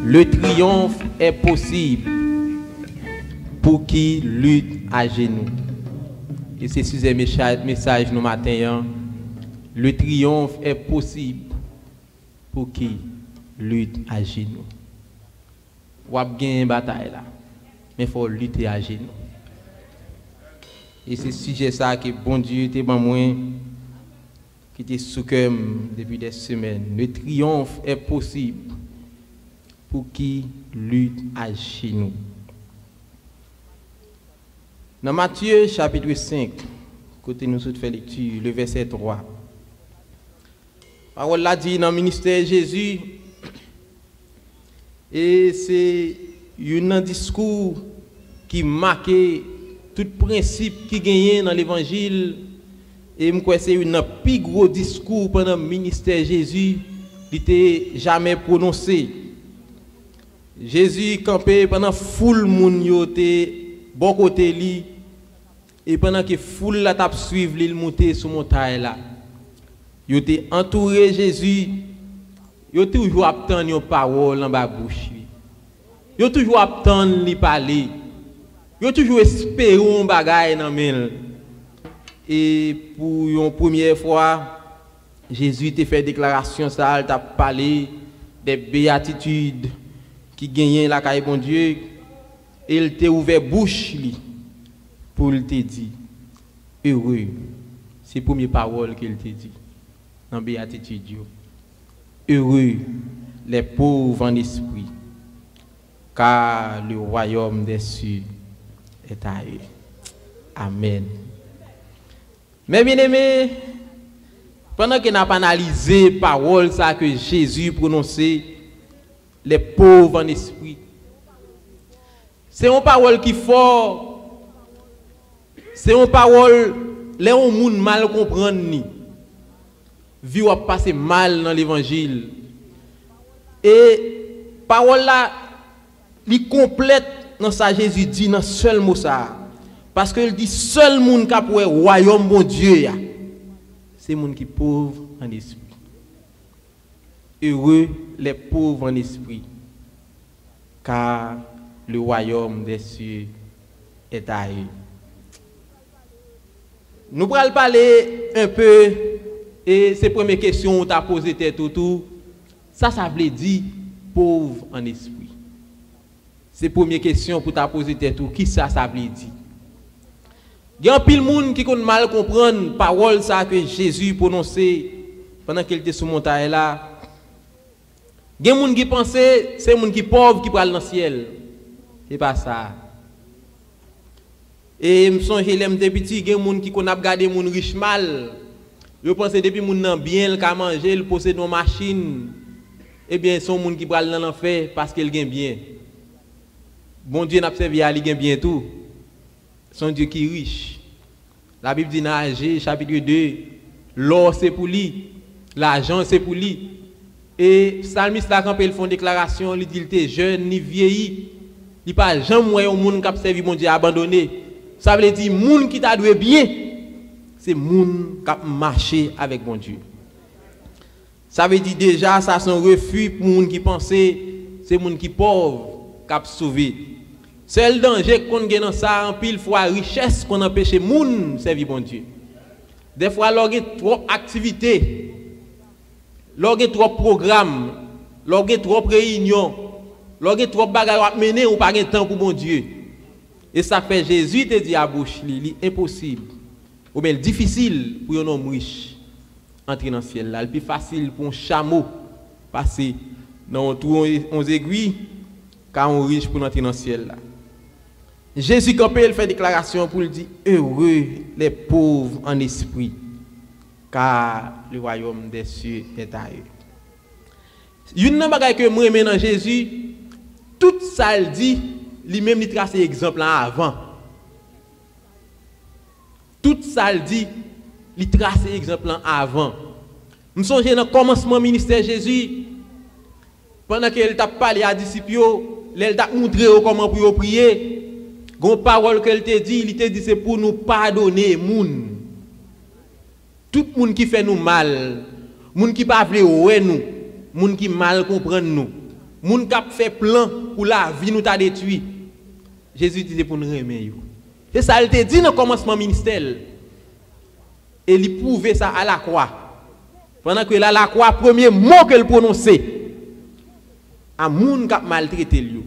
Le triomphe est possible pour qui lutte à genoux. Et c'est ce message nous matin. Le triomphe est possible pour qui lutte à genoux. Ou a gagné une bataille là, mais il faut lutter à genoux. Et c'est ce sujet ça que bon Dieu était bon moi qui était sous cœur depuis des semaines. Le triomphe est possible pour qui lutte à genoux. Dans Matthieu chapitre 5, côté nous fait lecture, le verset 3. Parole là dit dans le ministère Jésus, et c'est un discours qui marque tout principe qui gagne dans l'évangile. Et je crois que c'est un plus gros discours pendant le ministère Jésus qui n'était jamais prononcé. Jésus campé pendant foule moun yo te bon côté li et pendant que foule la t'a suivre il monter sur montagne là. Yo te entouré Jésus, yo toujours attendre une parole en bas bouche. Yo toujours attendre li parler. Yo toujours espérer un bagage dans men. Et pour une première fois, Jésus t'a fait déclaration ça, il t'a parlé des béatitudes qui gagnent la caille bon Dieu, et il t'a ouvert bouche li pour te dire heureux. C'est la première parole qu'il t'a dit dans béatitude. Heureux les pauvres en esprit, car le royaume des cieux est à eux. Amen. Mais bien aimé, pendant qu'on a analysé la parole ça que Jésus prononçait, les pauvres en esprit, c'est une parole qui fort, c'est une parole les gens mal comprendre ni, vie ou passer mal dans l'évangile, et parole là, li complète dans ça Jésus dit dans seul mot ça. Parce qu'il dit seul monde qui a pour le royaume bon Dieu, c'est monde qui est pauvre en esprit. Heureux les pauvres en esprit, car le royaume des cieux est à eux. Nous allons parler un peu, et ces premières questions que tu as posées tout, ça veut dire pauvre en esprit. Ces premières questions pour tu poser tout, qui ça veut dire? Il y a un pile monde qui connaît mal comprendre la parole ça que Jésus prononçait pendant qu'il était sur montagne là. Il y a des gens qui pensaient c'est des gens qui pauvres qui parlent dans le ciel. C'est pas ça. Et je me songe l'aime des petits, il y a des gens qui connaissent regarder des gens riches mal. Je pense depuis que les gens bien, ils ont mangé, ils possèdent une machine. Eh bien, ce sont des gens qui parlent dans l'enfer parce qu'ils gagnent bien. Bon Dieu n'a servi à lui gagne bien tout. Son Dieu qui est riche. La Bible dit dans Agé, chapitre 2, l'or c'est pour lui, l'argent c'est pour lui. Et Psalmiste là quand il fait une déclaration, il dit il était jeune ni vieilli, il pas jamais moyen au monde qui a servi mon Dieu abandonné. Ça veut dire monde qui t'a doué bien, c'est monde qui a marché avec mon Dieu. Ça veut dire déjà ça c'est un refus pour monde qui pensait c'est monde qui pauvre qui a sauvé. Seul danger qu'on gagne dans ça, en pile fois richesse qu'on empêche moun servir bon Dieu. Des fois, il y a trop d'activités, il y a trop de programmes, il y a trop de réunions, il y a trop de bagages à mener ou pas de temps pour bon Dieu. Et ça fait Jésus te dit à bouche, il est impossible, ou bien difficile pour un homme riche entrer dans le ciel. C'est plus facile pour un chameau passer dans un aiguilles qu'un riche pour entrer dans le ciel. Là. Jésus, quand il fait déclaration pour lui dire heureux les pauvres en esprit, car le royaume des cieux est à eux. Une chose que moi j'aime dans Jésus, tout ça il dit, lui-même il trace exemple avant. Tout ça il dit, il trace exemple avant. Nous sommes dans le commencement du ministère Jésus, pendant qu'il t'a parlé à disciples, il t'a montré comment pour prier. gon parole qu'elle te dit, il te dit c'est pour nous pardonner moun. Tout moun qui fait nous mal, moun qui pas vle ouais nous, moun qui mal comprendre nous, moun qui fait plan pour la vie nous t'a détruit. Jésus dit pour nous remettre. C'est ça il te dit dans le commencement ministère. Et il prouvait ça à la croix. Pendant que là la croix premier mot qu'elle prononçait à moun qui a maltraité lui,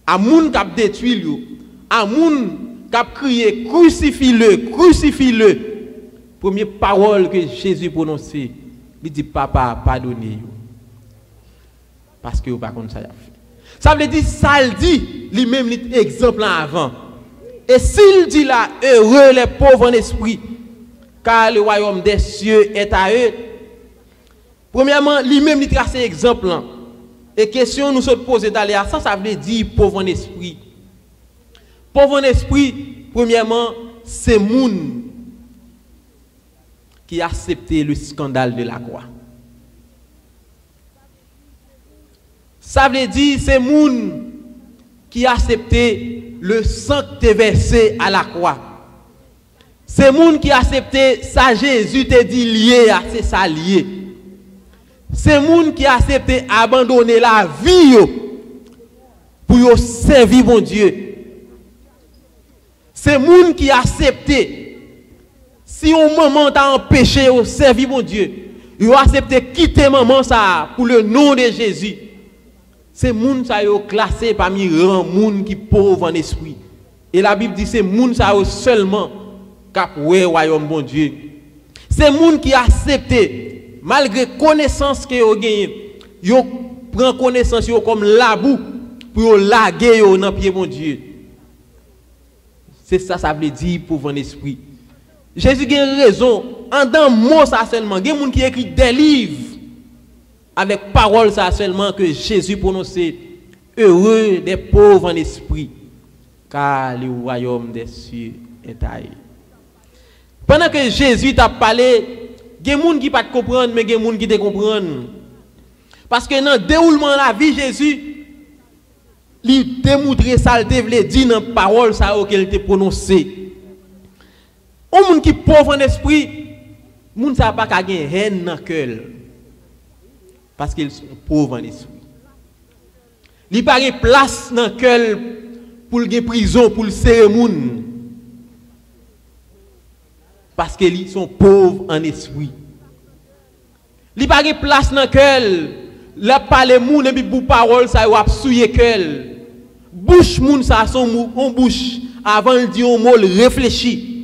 à moun qui a détruit lui, à moun qui a crié crucifie-le, crucifie-le. Première parole que Jésus prononçait, il dit papa pardonnez-vous. Parce que vous pas comme ça fait. Ça veut dire ça le dit lui-même exemple avant. Et s'il dit là heureux les pauvres en esprit car le royaume des cieux est à eux. Premièrement, lui-même il trace exemple là. Et question nous sommes posées d'aller à ça veut dire pauvre en esprit. Pauvre en esprit, premièrement, c'est moun qui a accepté le scandale de la croix. Ça veut dire c'est moun qui a accepté le sang qui est versé à la croix. C'est moun qui a accepté ça Jésus te dit lié à c'est ça lié. C'est moun qui a accepté abandonner la vie pour servir mon Dieu. C'est moun qui a accepté si un maman t'a empêché de servir mon Dieu, il a accepté quitter maman ça pour le nom de Jésus. C'est moun ça yo classé parmi rang moun qui pauvre en esprit. Et la Bible dit c'est moun ça seulement cap ouais royaume bon Dieu. C'est moun qui a accepté malgré connaissance que yo gagné, yo prend connaissance yo comme la boue pour laguer yo dans pied bon Dieu. C'est ça ça veut dire pauvre en esprit. Jésus a raison, en dans mot ça seulement, il y a des gens qui écrit des livres avec parole ça seulement que Jésus prononçait heureux des pauvres en esprit car le royaume des cieux est à eux. Pendant que Jésus t'a parlé, il y a des gens qui ne comprennent pas mais il y a des gens qui te comprennent. Parce que dans le déroulement de la vie Jésus il démontre ça, il voulait dire dans la parole ça qu'elle t'a prononcé. Un monde qui est pauvre en esprit, moun ça pas qu'à gagner haine dans cœur parce qu'ils sont pauvres en esprit. Il pas de place dans cœur pour gagner prison pour le serrer moun parce qu'ils sont pauvres en esprit. Il pas de place dans cœur la parler moun et puis pour parole ça va souiller cœur. Bouche moun ça son on bouche avant de dire un mot réfléchit.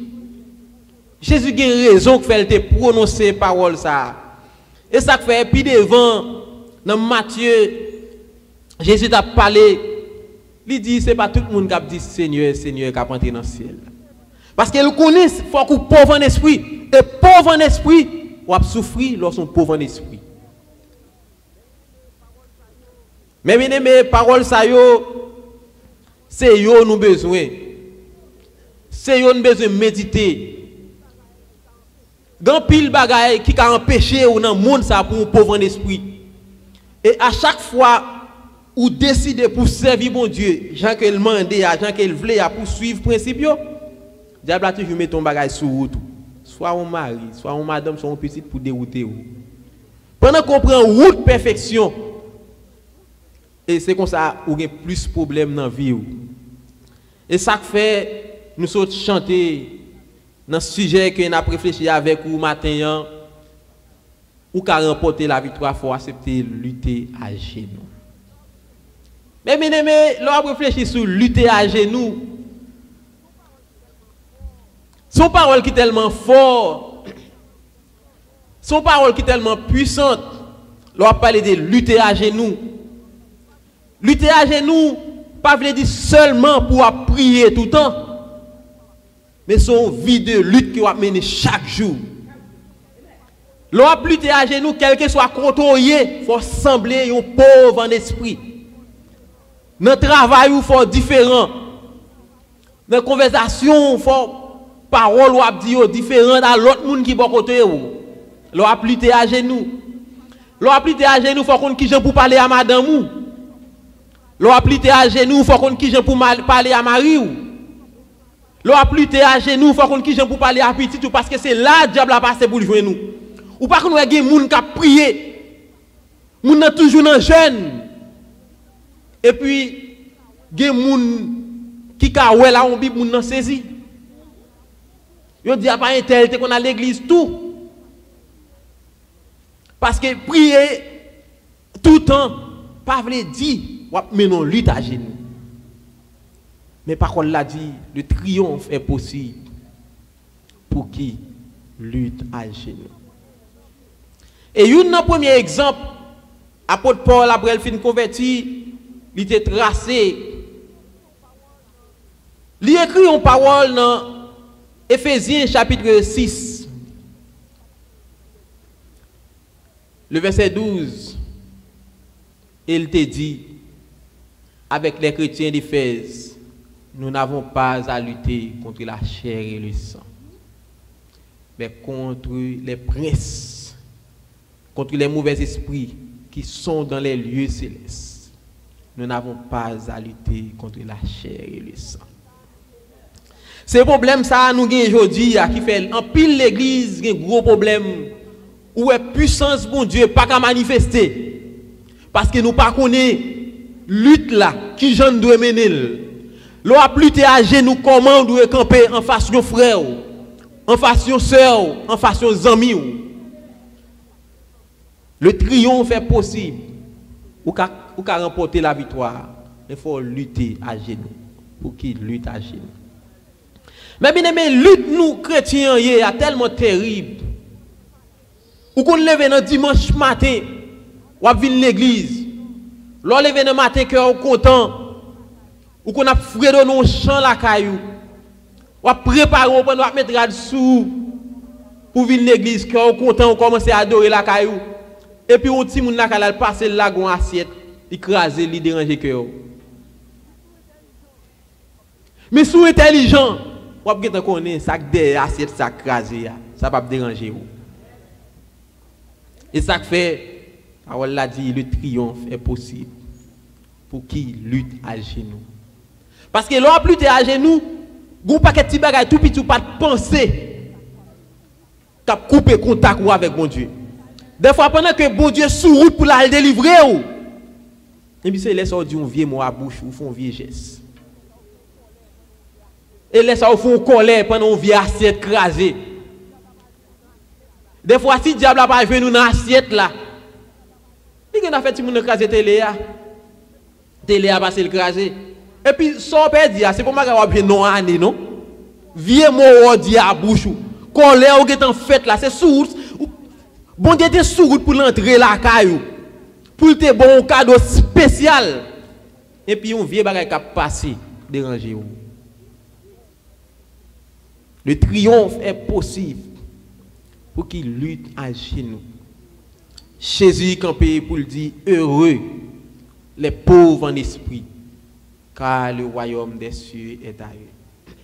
Jésus a raison que fait te prononcer parole ça. Et ça fait puis devant dans Matthieu Jésus a parlé, il dit c'est pas tout le monde qui a dit Seigneur Seigneur qui a entré dans le ciel. Parce qu'il connaît faut qu'on pauvre en esprit et pauvre en esprit ou souffrir lorsqu'on pauvre en esprit. Mais bien aimé parole ça yo c'est yo nous besoin. C'est yo nous besoin méditer. Gan pile bagaille qui a empêché ou dans monde ça pour un pauvre en esprit. Et à chaque fois ou décider pour servir mon Dieu, Jean qu'elle mandé à Jean qu'elle voulait à poursuivre principe yo, diable a toujours met ton bagaille sur route. Soit un mari, soit un madame, soit un petit pour dérouter ou. Pendant qu'on prend route perfection et c'est comme ça ou gain plus problème dans la vie ou. Et ça fait nous sommes chanter dans ce sujet que nous avons réfléchi avec vous matin, ou qu'à remporter la victoire, il faut accepter lutter à genoux. Mais bien aimé, l'on réfléchit sur lutter à genoux. Son parole qui est tellement fort, son parole qui est tellement puissante, l'on parle de lutter à genoux. Lutter à genoux, pas veut dire seulement pour prier tout le temps. Mais son vie de lutte qui va mener chaque jour. L'on a lutter à genoux, quel que soit côtoyé, il faut sembler un pauvre en esprit. Dans le travail, il faut différent. Dans la conversation, il faut parole ou dire différent à l'autre monde qui est côté. L'on a lutter à genoux. L'on a lutter à genoux, il faut qu'on qui pour parler à madame. L'on a lutter à genoux, il faut qu'on qui pour parler à Marie. L'on a plus à genoux, il faut qu'on qui pour parler à petit parce que c'est là le diable a passé pour jouer nous. Ou pas qu'on ait des gens qui prié. Moun nan toujours dans jeune. Et puis des gens qui ka ouais là on Bible moun nan saisi. Yo dit a pas tel qu'on a l'église tout. Parce que prier tout le temps pas veut dire mais non lutte à genoux. Mais par contre, l'a dit, le triomphe est possible pour qui lutte à genoux. Et un premier exemple, apôtre Paul, après le fin converti, il était tracé. Il écrit une parole dans Éphésiens chapitre 6, le verset 12. Il te dit, avec les chrétiens d'Éphèse, nous n'avons pas à lutter contre la chair et le sang, mais contre les princes, contre les mauvais esprits qui sont dans les lieux célestes. Nous n'avons pas à lutter contre la chair et le sang. C'est le problème ça nous avons aujourd'hui qui fait en pile l'église un gros problème où est puissance bon Dieu pas qu'à manifester parce que nous pas connaît lutte là qui j'en doit mener. L'on a plus à genoux comment on doit camper en face de frère, en face de soeur, en face de amis. Le triomphe est possible. Ou qu'à remporter la victoire, il faut lutter à genoux. Pour qui lutte à genoux. Mais bien aimé, lutte nous chrétiens est tellement terrible. Ou qu'on lève dans dimanche matin, ou à venir l'église. L'on lève dans matin cœur content. Ou qu'on a frère dans champ la caillou. Ou a préparer pour nous mettre sous pour venir l'église cœur content on commencer à adorer la caillou. Et puis on petit moun la caillou passer là gon assiette, écraser, li déranger cœur. Mais sous intelligent, ou a gete connait ça de assiette ça craser ça pas déranger ou. Et ça fait parole l'a dit le triomphe est possible pour qui lutte à genoux. Parce que l'on plus à genoux, gon paquet petit bagay tout petit pas de penser qu'a couper contact avec bon Dieu. Des fois pendant que bon Dieu sous route pour la délivrer ou et puis c'est laisse on dit un vieux mot à bouche ou font vieux geste. Et laisse on font colère pendant on vieux assiette crasé. Des fois si diable a pas venu dans assiette là. Il a fait ti moun craser télé a. Télé a passé le craser. Et puis, ça peut dire, c'est pour moi qu'on bien non année, non? Vieux mot dit à bouche. Colère ou est en fait là, c'est sous. Bon Dieu était sous pour l'entrer la caillou. Pour te bon cadeau spécial. Et puis, on vieux bagay qui a passé, déranger. Le triomphe est possible pour qu'il lutte à genoux. Jésus campé pour le dire heureux les pauvres en esprit. Car le royaume des cieux est à eux.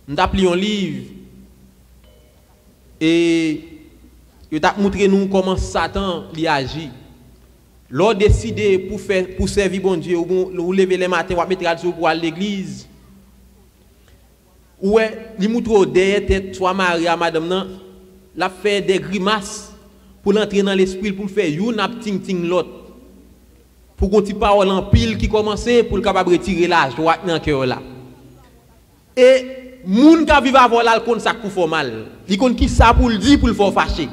Nous avons pris un livre et il a montré nous comment Satan agit. L'on décidé pour servir bon Dieu, ou lever les matins, ou mettre pour aller à l'église. Ou il montre derrière tête, soit Marie à madame, la fait des grimaces pour l'entrer dans l'esprit, pour faire une ting l'autre. Pour qu'on ait parole en pile qui commençait pour le capable retirer la joie dans le cœur là. Et moun qui vivent avant là, il ça pour faire mal. Il connaît qui ça pour le dire pour le faire fâcher.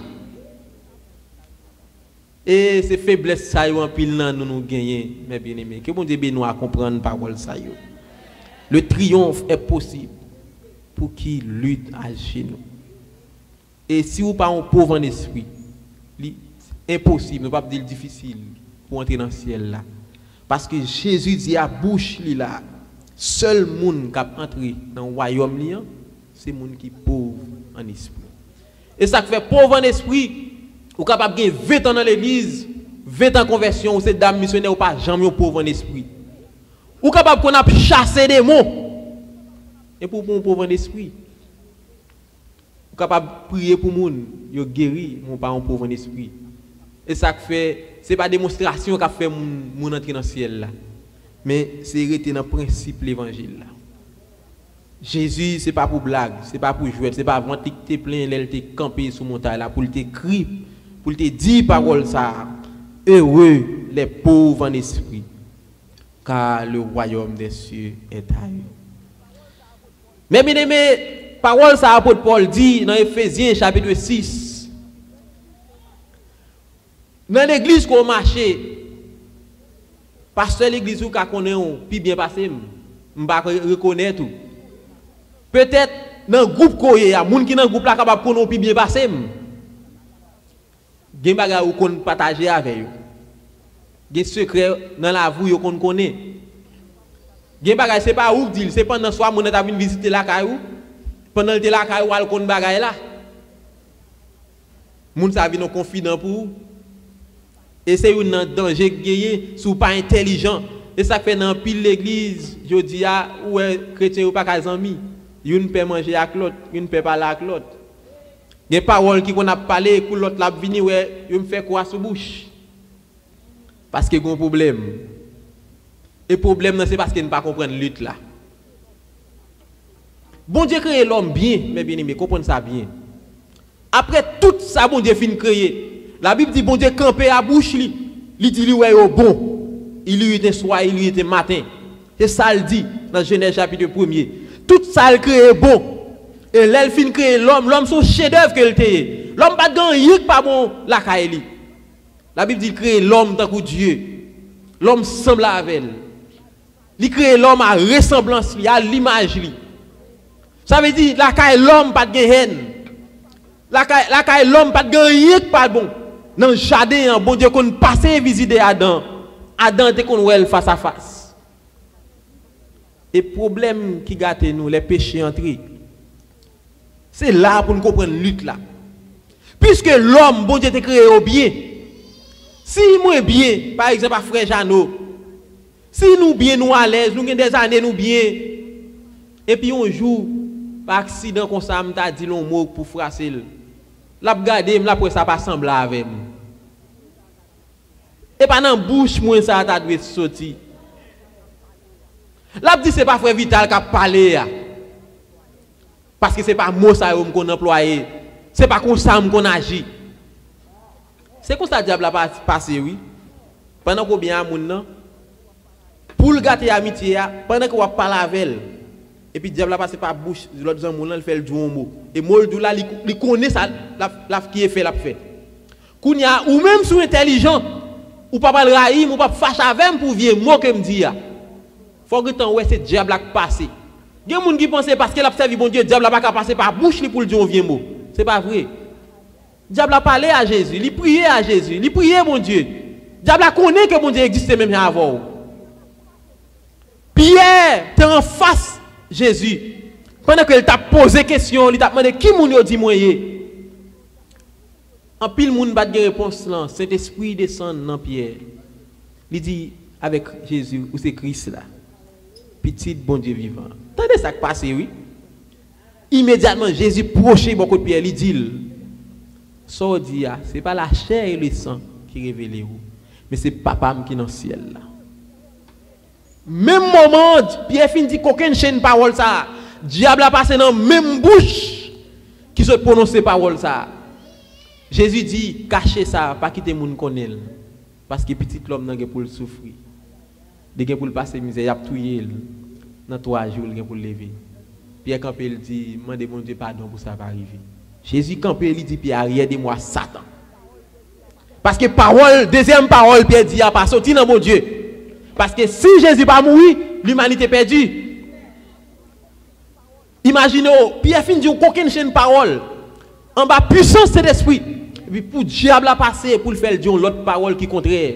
Et c'est faiblesse ça en pile là nous gagner mes bien-aimés. Que bon Dieu nous à comprendre parole ça yo. Le triomphe est possible pour qui lutte à genoux. Et si vous pas un pauvre en esprit, impossible, ne pas dire difficile. Pour entrer dans le ciel là. Parce que Jésus dit à bouche li là, seul monde qui a entré dans le royaume là, c'est monde qui est pauvre en esprit. Et ça fait pauvre en esprit, ou capable de 20 ans dans l'église, 20 ans en conversion, ou c'est dame missionnaire ou pas jamais pauvre en esprit. Ou capable qu'on a chassé des mots. Et pour un pauvre en esprit. Ou capable de prier pour monde, yo guéri, mon pas un pauvre en esprit. Et ça fait c'est pas démonstration qu'a fait mon entrer dans le ciel là. Mais c'est rester dans le principe de l'évangile là. Jésus, c'est pas pour blague, c'est pas pour jouer, c'est pas vraiment te plein, elle te campé sous montagne là pour te crier, pour te dire parole ça. Heureux les pauvres en esprit, car le royaume des cieux est à eux. Mais bien aimé, parole ça apôtre Paul dit dans Éphésiens chapitre 6. Dans l'église qu'on marché, pasteur l'église ou ka connaît puis bien passé, m'pa reconnaître tout. Peut-être dans groupe koye ya, moun qui dans groupe là capable connaître puis bien passé. Gen bagay ou kon partager avec yo. Gen secret dans la vie yo kon connaît. Gen bagay c'est pas ou dit, c'est pendant soir moun t'a vinn visiter la caillou. Pendant le la caillou al kon bagay là. Moun sa vinn confident pour. Et c'est un danger gagné sous pas intelligent. Et ça fait dans pile l'église, je dis a ou chrétien ou pas ka zami. Une peut manger avec l'autre, une peut parler avec l'autre. Des paroles qui qu'on a parlé pour l'autre la venir ouais, il me fait quoi sous bouche. Parce que gon problème. Et problème c'est parce qu'il ne pas comprendre lutte là. Bon Dieu crée l'homme bien, mais bien aimé, comprendre ça bien. Après tout ça bon Dieu fin créer. La Bible dit bon Dieu camper à bouche li. Il dit lui ouais au bon. Il lui était soir, il lui était matin. C'est ça le dit dans Genèse chapitre 1er. Tout ça le crée bon. Et l'elle fin créer l'homme, l'homme son chef-d'œuvre qu'elle était. L'homme pas gagné pas bon la caille. La Bible dit créer l'homme tant que Dieu. L'homme semble avec elle. Il crée l'homme à ressemblance li, à l'image li. Ça veut dire la caille l'homme pas de haine. La caille l'homme pas de gagné pas bon. Dans le jardin, bon Dieu qu'on passe visiter Adam. Adam était qu'on voit face à face. Et problème qui gâte nous, les péchés entrés. C'est là pour nous comprendre la lutte là. Puisque l'homme, bon Dieu t'a créé au bien. Si moi bien, par exemple à frère Jeannot, si nous bien nous à l'aise, nous avons des années nous bien, et puis un jour, par accident comme ça, je t'a dit un mot pour frapper. La regarder, la pour ça pas sembler avec moi. Et pas dans bouche moi ça t'a dû sortir. La dit c'est pas frère Vital qui a parlé là. Parce que c'est pas mot ça qu'on employé. C'est pas comme ça qu'on agit. C'est comme ça diable a passé oui. Pendant qu'on bien moun nan pour le gâter amitié pendant qu'on parle avec elle. Et puis diable a passé par bouche l'autre gens moun il fait le du mot. Et moldu là il connaît ça la qui est fait la fait. Kounya ou même sous intelligent ou pas le raïm ou pas fâche avec pour vieux mot que me dit. Faut que temps ouais c'est diable qui passé. Il y a des gens qui pensent parce qu'il a servi bon Dieu, le diable n'a pas passé par bouche pour le dire un vieux mot. Ce n'est pas vrai. Le diable a parlé à Jésus, il priait à Jésus, il priait mon Dieu. Le diable a connu que mon Dieu existait même avant. Pierre était en face de Jésus. Pendant qu'il t'a posé question, il t'a demandé qui moun dit moi. En pile moun pas de réponse là, Saint-Esprit descend dans Pierre. Il dit avec Jésus, ou c'est Christ là. Petit bon Dieu vivant. Attendez ça qui passe, oui. Immédiatement, Jésus proche beaucoup de Pierre, il dit, ça dit, ce n'est pas la chair et le sang qui révèlent vous, mais c'est papa qui est dans le ciel là. Même moment, Pierre fin dit qu'aucune chaîne parole ça. Diable a passé dans la même bouche qui se prononce ces paroles ça. Jésus dit, cachez ça, pas quitter moun connaît. Parce que petit l'homme n'a pas pour le souffrir. Il a pour le passer misère, il a tué dans 3 jours, il a pour le lever. Pierre Campé il dit, demandez mon Dieu pardon pour ça va arriver. Jésus Campé il dit, Pierre, aidez-moi Satan. Parce que parole, deuxième parole, Pierre dit, a pas sorti dans mon Dieu. Parce que si Jésus pas mourir, l'humanité perdue. Imaginez, Pierre fin dit, aucune chaîne parole. En bas, puissance de l'esprit. Et puis pour le diable à passer, pour le faire dire l'autre parole qui contraire,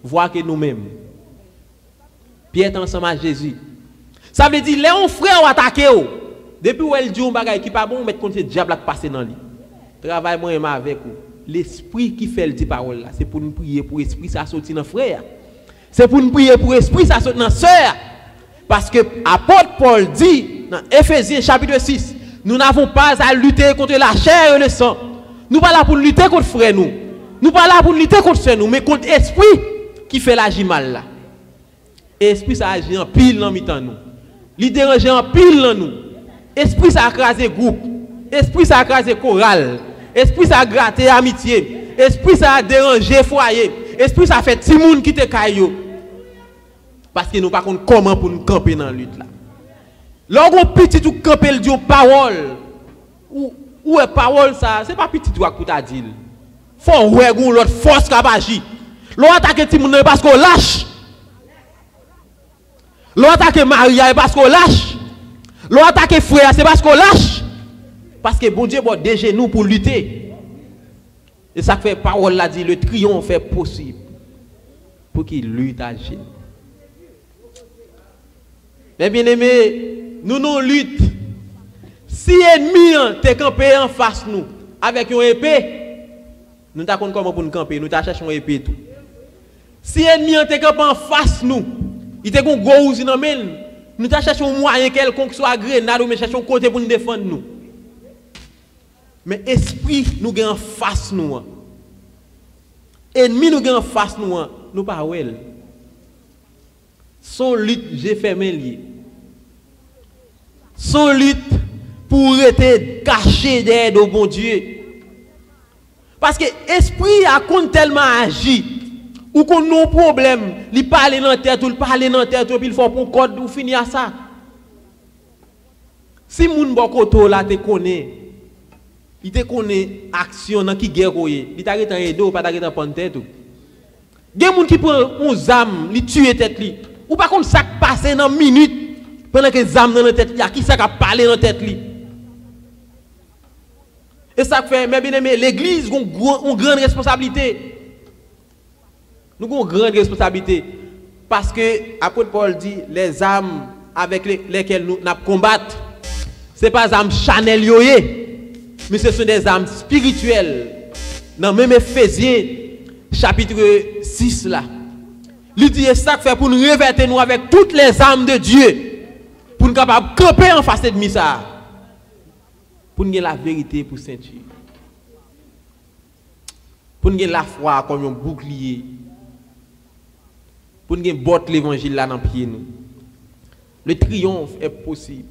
voir que nous-mêmes. Pierre est ensemble à Jésus. Ça veut dire, les frères ont attaqué. Depuis où elle dit un bagage qui pas bon, mettre contre le diable à passer dans lui. Travail moi avec vous. L'esprit qui fait le parole là, c'est pour nous prier pour l'esprit ça sortir dans frère. C'est pour nous prier pour l'esprit ça sortir dans sœur. Parce que apôtre Paul dit dans Éphésiens chapitre 6, nous n'avons pas à lutter contre la chair et le sang. Nous pas là pour lutter contre frère nous. Nous pas là pour lutter contre sœur nous, mais contre l'esprit qui fait l'agir mal là. Et l'esprit ça agit en pile dans mi-temps nous. Il dérange en pile dans nous. Esprit ça a crasé groupe. Esprit ça a crasé chorale. Esprit ça a gratté amitié. Esprit ça a dérangé foyer. Esprit ça a fait tout le monde qui te caillou. Parce que nous pas comment pour nous camper dans la lutte là. Lorsqu'on petit ou camper le Dieu parole. Ou est parole ça, c'est pas petit ou pour ta dire. Faut ouais l'autre force qui agit. L'autre attaque tout le monde parce qu'on lâche. L'autre attaque Maria parce qu'on lâche. L'autre attaque frère c'est parce qu'on lâche. Parce que bon Dieu bon des genoux pour lutter. Et ça fait parole là dit le triomphe est possible pour qu'il lutte à genoux. Mais bien aimé, nous non lutte. Si ennemi t'es campé en face nous avec une épée, nous t'avons comment pour nous camper, nous cherchons une épée tout. Si ennemi t'es campé en face nous, il te gon gros ouzi dans main, nous cherchons un moyen quelconque soit grenade ou mais cherchons côté pour nous défendre nous. Mais esprit nous gagne en face nous. Ennemi nous gagne en face nous pas well. Son lutte j'ai fermé lié. Son lutte pour être caché derrière au bon Dieu. Parce que l'esprit a tellement agi, ou qu'on a un problème, il parle dans la tête, ou il parle dans la tête, puis il faut pour code ou finir à ça. Si moun bokoto là te connaît, il te connaît action dans qui guerre il t'a arrêté en edo, pas arrêté en pente tête. Gen moun qui prend un zam, li tue tête li. Ou par contre ça passe dans minute pendant que zam dans la tête li, qui ça a parlé dans la tête li. Et ça fait, mes bien-aimés, l'église a une grande responsabilité. Nous avons une grande responsabilité. Parce que, apôtre Paul dit, les âmes avec lesquelles nous combattons, ce n'est pas des âmes chanel yoye, mais ce sont des âmes spirituelles. Dans même Éphésiens, chapitre 6 là. Il dit ça fait pour nous revêtir nous avec toutes les âmes de Dieu. Pour nous capables de camper en face de ça. Pour nous la vérité pour ceinture. Pour nous la foi comme un bouclier. Pour nous botte l'évangile là dans pied nous. Le triomphe est possible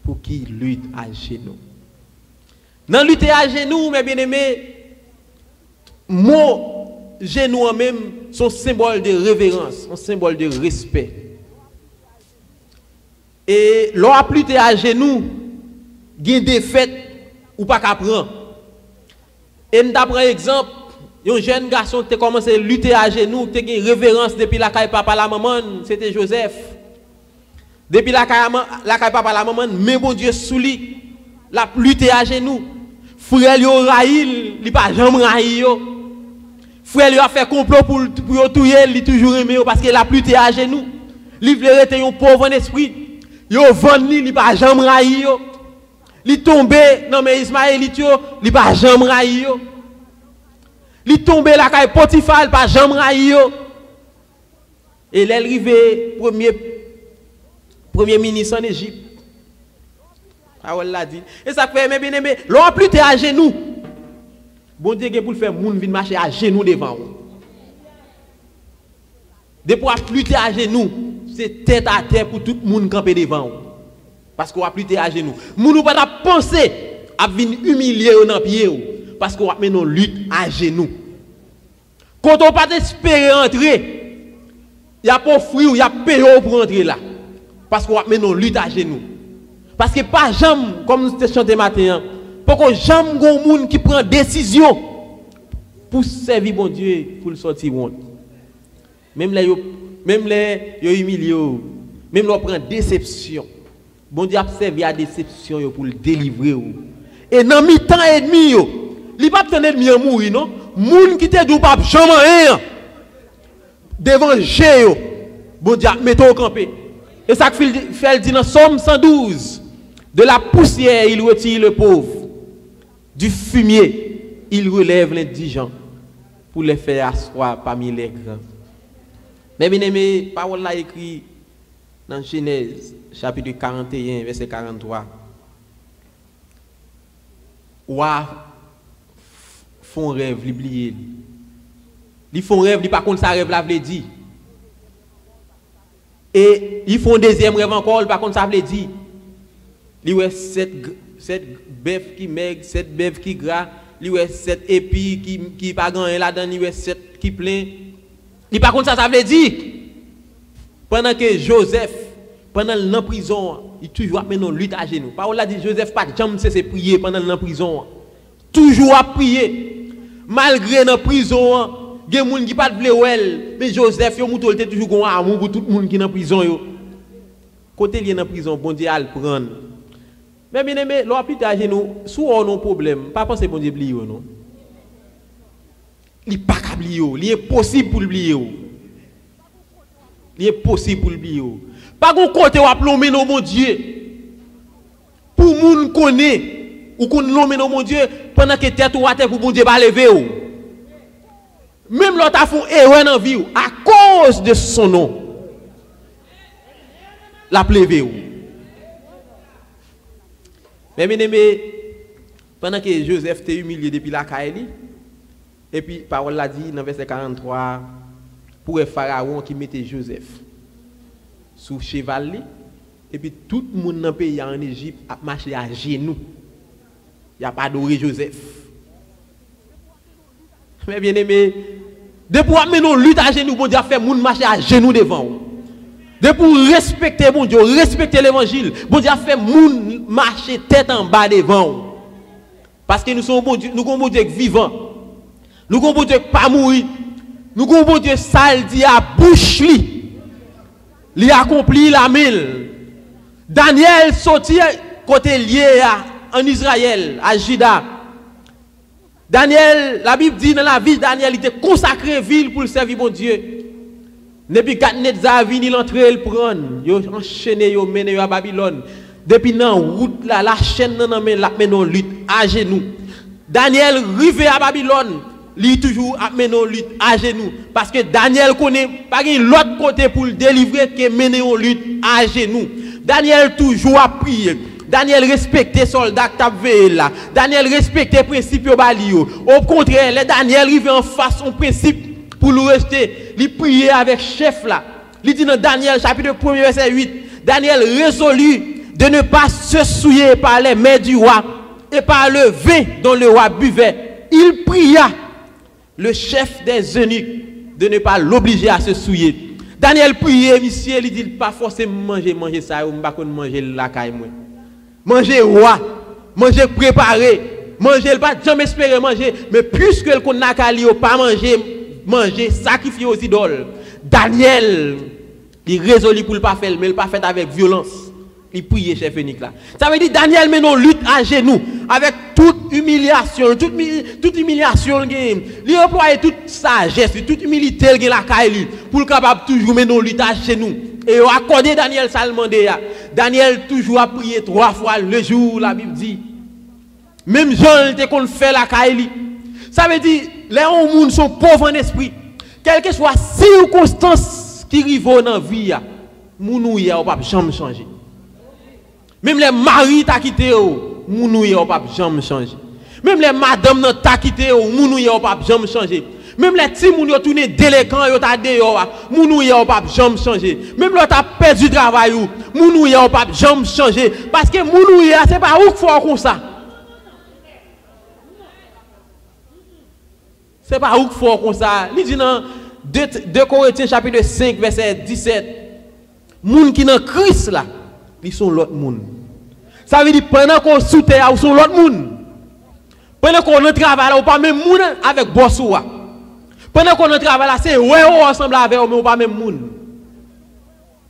pour qui lutte à genoux. Dans lutter à genoux, mes bien-aimés, mon genou en même sont symbole de révérence, un symbole de respect. Et l'on a lutter à genoux, gain des fêtes ou pas qu'à prendre. Et nous prend exemple, un jeune garçon qui a commencé à lutter à genoux, qui a une révérence depuis la caille papa la maman, c'était Joseph. Depuis la caille papa la maman, mais bon Dieu sous lui, la lutter à genoux. Frère yo raïl, il pas jamais raïl yo. Frère yo a fait complot pour tuer, il toujours aimé parce qu'il a lutter à genoux. Il voulait être un pauvre en esprit. Yo vend il pas jamais raïl yo. Il tombé non mais Ismaël il pas jamais raïl yo. Il tombé la caille Potiphar, il pas jamais raïl yo. Et l'arrivée premier ministre en Égypte. l'a dit. Et ça fait, mes bien-aimés, l'on a plus à genoux. Bon Dieu, pour le faire, moun vient marcher à genoux devant vous. Depuis qu'on a plus à genoux, c'est tête à terre pour tout le monde camper devant vous. Parce qu'on a plus à genoux. Moun ou pas penser à venir humilier dans le pied. Parce qu'on a mis nos luttes à genoux. Quand on pas espérer entrer, il y a pas fruit ou il y a payé pour entrer là. Parce qu'on a mis nos luttes à genoux. Parce que pas jamais, comme nous avons chanté matin, pour que jamais un monde qui prend décision pour servir bon Dieu, pour le sortir monde. Même les humiliés, même les prend déception. Bon Dieu a servi à déception pour le délivrer. Et dans mi-temps et demi, il n'y a pas de ennemi à mourir, non? Moun qui te dit pas jamais rien devant Dieu, bon Dieu mettez au campé. Et ça fait dit dans Somme 112, de la poussière il retire le pauvre, du fumier il relève l'indigent pour les faire asseoir parmi les grands. Mais bien aimé, parole là écrit dans Genèse chapitre 41 verset 43. Ouah font rêve, l'oublier. Ils font rêve, ils pas contre ça rêve là veut dire. Et ils font deuxième rêve encore, par contre ça veut dire. Li wè 7 bœuf qui maigre, 7 bœuf qui gras, li wè 7 épis qui pas grand là-dedans, li wè 7 qui plein. Li par contre ça veut dire pendant que Joseph pendant la prison, il toujours mené une lutte à genoux. Parole a dit Joseph pas jamais cessé prier pendant la prison. Toujours à prier. Malgré la prison, il y a des gens qui pas de well, mais Joseph yo mouto était toujours un amour pour tout le monde qui est dans prison yo. Côté li dans prison, bon Dieu a le prendre. Mais bien aimé, l'hôpital à genoux, sous on a un problème, pas penser bon Dieu oublier non. Il pas capable oublier, il est possible pour oublier. Il est possible pour oublier. Pas qu'on côté ou plomber non mon Dieu. Pour moun connaît ou qu'on nomme non mon Dieu pendant que tête ou à terre pour bon Dieu pas lever ou. Même l'autre a fait erreur dans vie à cause de son nom. La lever ou. Mais bien aimé, pendant que Joseph était humilié depuis la Kaeli, et puis parole l'a dit dans verset 43 pour le pharaon qui mettait Joseph sous cheval et puis tout le monde dans le pays en Égypte a marché à genoux. Il n'y a pas adoré Joseph. Mais bien aimé, depuis qu'on nous lutte à genoux, bon Dieu a fait monde marcher à genoux devant. Depuis respecter bon Dieu, respecter l'évangile, bon Dieu a fait monde marcher tête en bas devant. Parce que nous sommes bon Dieu, nous sommes bon Dieu vivant. Nous sommes bon Dieu pas mourir. Nous sommes bon Dieu sale dit à bouche li accompli la mille. Daniel sorti côté lié en Israël, à Juda. Daniel, la Bible dit dans la vie, Daniel était consacré ville pour le servir bon Dieu. Depuis Nebuchadnezzar vini l'entrée le prendre, yo enchaîné yo mené à Babylone. Depuis nan route là, la chaîne nan men la menon lutte à genoux. Daniel rivé à Babylone, lui toujours a menon lutte à genoux parce que Daniel connaît pas l'autre côté pour le délivrer que mener une lutte à genoux. Daniel toujours a prié. Daniel respectait soldats qui avaient là. Daniel respectait principe yo bali yo. Au contraire, les Daniel rivé en face son principe pour le rester, il priait avec chef là. Il dit dans Daniel chapitre 1 verset 8, Daniel résolut de ne pas se souiller par les mets du roi et par le vin dont le roi buvait. Il pria le chef des eunuques de ne pas l'obliger à se souiller. Daniel priait, monsieur, il dit pas forcément manger ça, ou pas manger la caille moi. Manger roi, manger préparé, manger pas jamais espérer manger, mais puisque le qu'on n'a qu'à pas manger, sacrifier aux idoles. Daniel, il résolu pour le pas faire, mais il pas fait avec violence. Il priait chef eunuque là. Ça veut dire Daniel mais non lutte à genoux avec toute humiliation, toute humiliation il emploie toute sagesse, toute humilité il la caille pour capable toujours mais non lutte à genoux. Et accordé Daniel Salmandé. Daniel toujours a prié 3 fois le jour, la Bible dit. Même Jean était qu'on fait la caille. Ça veut dire les gens sont pauvres en esprit. Quelle que soit circonstance qui arrive dans la vie, moun ya ou pas jamais changer. Même les maris t'a quitté moun ya ou pas jamais changer. Même les madame nan t'a quitté moun ya ou pas jamais changer. Même les petits moun yo tourné délinquant yo t'a dehors moun ya ou pas jamais changer. Même l'autre a perdu travail moun ya ou pas jamais changer parce que moun ya c'est pas ou fort comme ça. C'est pas où fort comme ça. Il dit dans 2 Corinthiens chapitre 5 verset 17. Moun qui dans Christ là, ils sont l'autre monde. Ça veut dire pendant qu'on sous terre, ils sont l'autre monde. Pendant qu'on travaille là, ou pas même monde avec boss. Pendant qu'on travaille là, c'est ouais ensemble avec eux, mais ou pas même monde.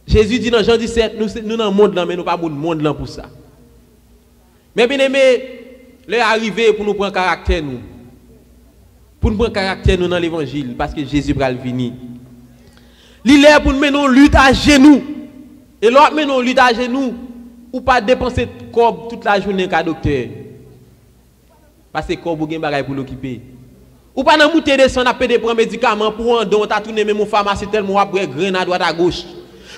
Jésus dit dans Jean 17, nous dans le monde là, mais nous pas dans le monde là pour ça. Mais bien aimé, les arrivé pour nous prendre caractère nous. Pour nous prendre caractère nous dans l'évangile, parce que Jésus va venir. Il est pour nous mener lutte à genoux. Et l'autre mener lutte à genoux, ou pas dépenser de corps toute la journée qu'à docteur. Parce que corps vous avez des bagages pour l'occuper. Ou pas dans monter descendre à payer des médicaments pour un don, t'as tourné même au pharmacie tellement après grain à droite à gauche.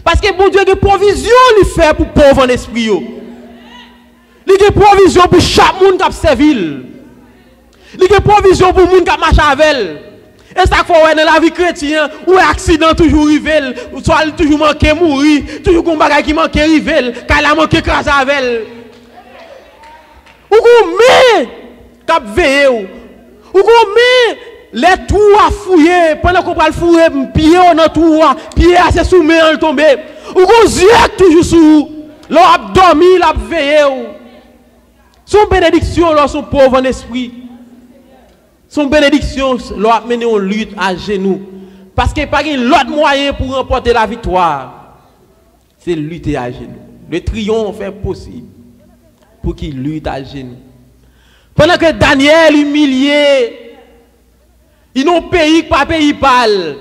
Parce que bon Dieu a des provisions lui fait pour pauvres en esprit. Il a des provisions pour chaque monde qui a servi. Il y a des provisions pour les gens qui marchent avec elle. Et ça faut dans la vie chrétienne, où accident toujours arrivé, ou soit toujours manqué mourir, toujours un bagage qui manque arrivé, car elle a manqué écraser avec elle. mais cap veiller ou mais les trous à fouiller pendant qu'on va le fouiller pied dans trou pied assez soumis en tomber ou yeux toujours sous l'on dormi l'a veiller son bénédiction là sont pauvres en esprit son bénédiction l'a mené en lutte à genoux parce qu'il n'y a pas l'autre moyen pour remporter la victoire c'est lutter à genoux le triomphe est possible pour qu'il lutte à genoux pendant que Daniel humilié ils n'ont pays pas pays pâle.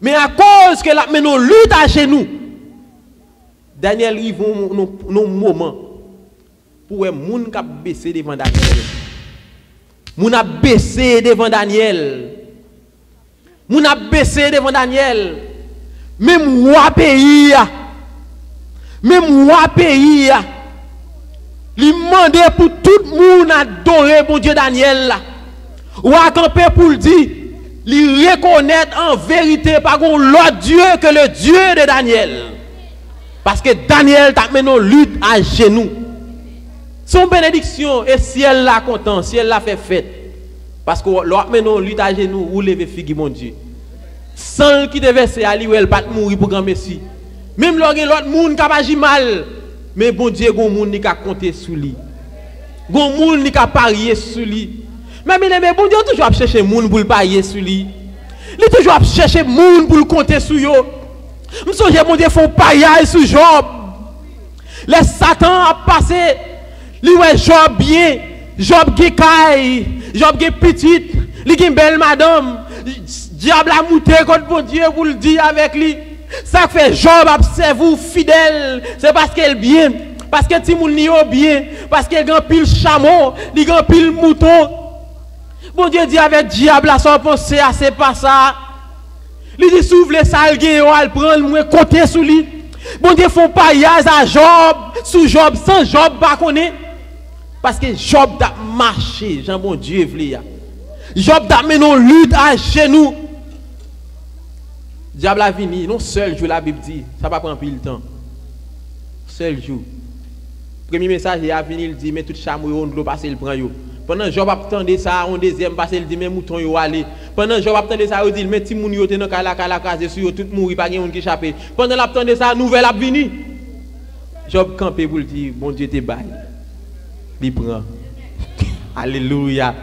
Mais à cause que la menon lutte à genoux, Daniel arrive dans moment pour un monde qui a baissé devant Daniel. Moun a baissé devant Daniel. Moun a baissé devant Daniel. Même moi pays il demandait pour tout le monde adorer bon Dieu Daniel là. Ou à camper pour le dire il reconnaître en vérité par l'autre Dieu que le Dieu de Daniel. Parce que Daniel t'a mené lutte à genoux. Son bénédiction et ciel là content, ciel là fait fête. Parce que l'autre mené lutte à genoux ou lever figue mon Dieu. Sans qui devait se aller ou elle pas mourir pour grand messie. Même l'autre monde qui a agi mal, mais bon Dieu gon monde qui a compté sur lui. Gon monde qui a parié sur lui. Mais bon Dieu toujours chercher moun pour le parier sur lui. Il toujours chercher moun pour le compter sur yo. M'songe bon Dieu font pariage sur Job. Les Satan a passé li ouais Job bien, Job qui caille, Job qui petite, li qui belle madame. Diable a monté contre bon Dieu pour le dire avec lui. Ça fait Job observe vous fidèle, c'est parce qu'elle bien, parce que ti moun ni bien, parce qu'elle grand pile chameau, li grand pile mouton. Bon Dieu dit avec diable à son pensée, c'est pas ça. Il dit s'ouvre les salles, il prend le côté sous lui. Bon Dieu font paillage à Job, sous Job, sans Job, pas connaît. Parce que Job a marché, Jean bon Dieu vle. Job a mené une lutte à genoux. Diable a venu, non seul jour la Bible dit, ça va prendre plus de temps. Seul jour. Premier message, il a venu, il dit, mais tout chameau, on doit passer le prend yo. Pendant Job attendait ça, on deuxième passé, il dit mais mouton yo aller. Pendant Job attendait ça, il dit mais ti moun yo te dans kala case sur yo tout mouri pas gen qui échappé. Pendant l'attendait ça, nouvelle a venu. Job campé pour dire bon Dieu te bail. Il prend. Alléluia.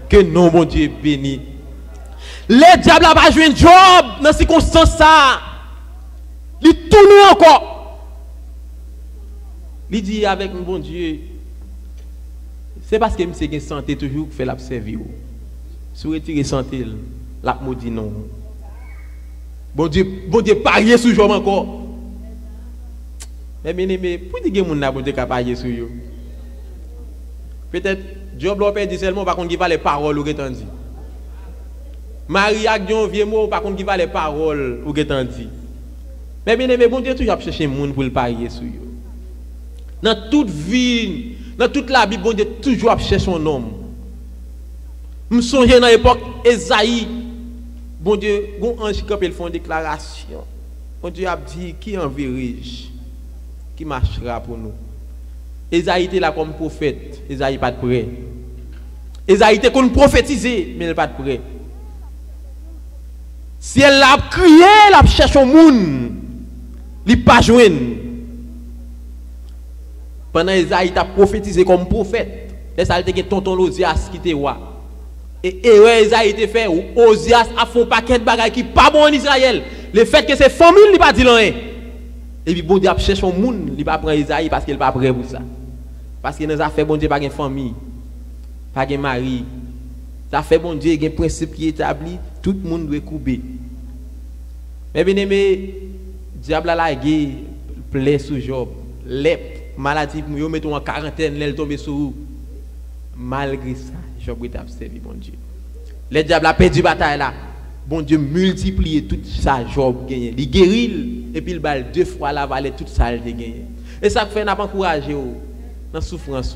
Que non bon Dieu béni. Les diables a pas joué Job dans circonstance ça. Il tourne encore. Il dit avec mon bon Dieu c'est parce que monsieur gagne santé toujours fait la servir. Si vous retirez santé, la maudit non. Bon Dieu parier sur Job encore. Mais pour dire que mon n'a bon Dieu parier sur yo. Peut-être Job l'a perdu seulement par contre qui va les paroles ou qu'est-ce dit. Marie a un vieux mot par contre qui va les paroles ou qu'est-ce dit. Mais bon Dieu toujours chercher monde pour le parier sur yo. Dans toute vie dans toute la Bible, bon Dieu toujours chercher son homme. Je songe dans l'époque Esaïe, bon Dieu, un ange qui fait une déclaration. Bon Dieu a dit qui enverrai-je, qui marchera pour nous. Esaïe était là comme prophète, Esaïe pas de près. Esaïe était comme prophétisé, mais il pas de près. Si elle a crié, elle a cherché un monde, il n'a pas joindre. Pendant Esaïe a prophétisé comme prophète, et ça a été tonton Osias qui était roi. Et Esaïe a fait, Osias a fait un paquet de bagages qui pas bon en Israël. Le fait que ses familles ne pas dit rien. Et puis bon Dieu a cherché un monde, il pas prendre Esaïe parce qu'il pas prêt pour ça. Parce qu'il nous a fait bon Dieu pas de famille, pas de mari. Ça fait bon Dieu il y a un principe qui est établi, tout le monde doit couper. Mais bien aimé, diable a lagué plaît sous Job, lèpre maladie pour mettre en quarantaine, elle tombe sur vous. Malgré ça, Job est observé, bon Dieu. Les diables a perdu bataille là. Bon Dieu multiplie tout ça, Job gagne. Il guérit et puis il balle 2 fois la vallée, tout ça il gagne. Et ça fait n'a pas encouragé dans la souffrance,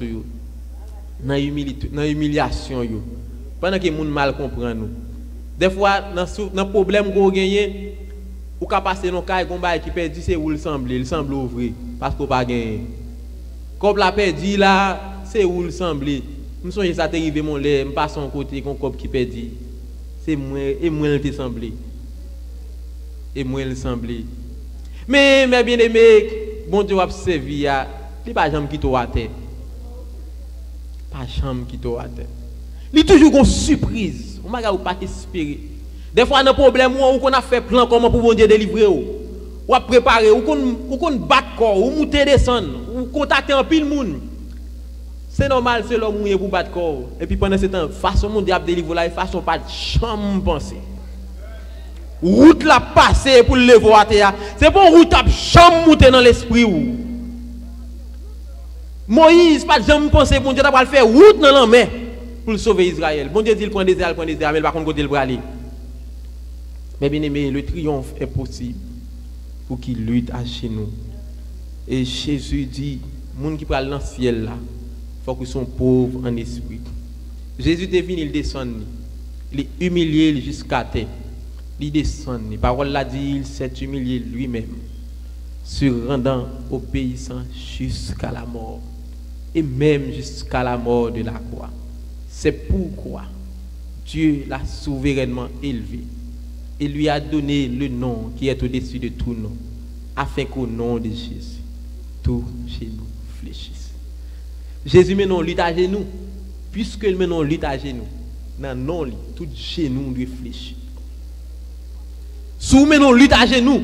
dans l'humiliation. Pendant que les gens mal comprennent nous. Des fois, dans le problème qu'on gagne, ou qu'à passer dans le cas qui perdu, c'est où il semble ouvrir, parce qu'on n'a pas gagné. Comme la perdu là, c'est où il semble. Je songe ça t'est arrivé mon lait, me passe en côté qu'on cop qui perdu. C'est moi et moi il te semblé. Et moi il semblé. Mais mes bien-aimés, bon Dieu a servi à, il pas jamais qui à terre. Pas jamais qui à terre. Il toujours une surprise. On m'a pas espérer. Des fois, on a un problème, ou qu'on a fait plan comment pour bon Dieu délivrer, ou a préparer, ou qu'on battre corps, ou monter descendre, ou contacter un pile monde. C'est normal, c'est l'homme mouillé pour battre corps. Et puis pendant ce temps, façon mon diable délivrer là, façon pas de chambre penser. Route la passer pour le lever à terre. C'est bon route à chambre monter dans l'esprit ou. Moïse pas de jambe penser bon Dieu t'a pas faire route dans la main pour sauver Israël. Bon Dieu dit il prend des ailes, mais par contre côté le aller. Mais bien aimé, le triomphe est possible pour qu'il lutte à chez nous. Et Jésus dit, les gens qui parlent dans le ciel là, il faut qu'ils soient pauvres en esprit. Jésus est venu, il descend, il est humilié jusqu'à terre. Il descend, la parole l'a dit, il s'est humilié lui-même, se rendant obéissant jusqu'à la mort, et même jusqu'à la mort de la croix. C'est pourquoi Dieu l'a souverainement élevé et lui a donné le nom qui est au-dessus de tout nom, afin qu'au nom de Jésus, tout chez nous fléchisse. Jésus met non lutte à genoux, puisque il met non lutte à genoux, dans non tout genou lui fléchit. Si vous mettez non lutte à genoux,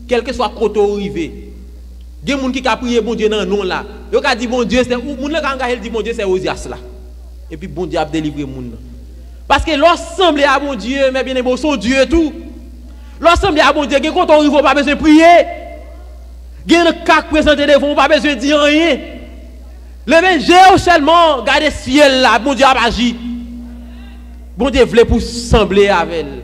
quel que soit côté arrivé, il y a des gens qui ont prié bon Dieu dans non là, ils ont dit bon Dieu, c'est ou moun la dit bon Dieu c'est Osias là. Et puis bon Dieu a délivré moun. Parce que l'ensemble à bon Dieu, mais bien aimé, son Dieu tout. L'ensemble à bon Dieu, quand on arrive, pas besoin de prier. Il y a un cas présenté devant, pas besoin de dire rien. Le même Dieu seulement, garder le ciel là, bon Dieu a agi. Bon Dieu voulait pour sembler avec elle.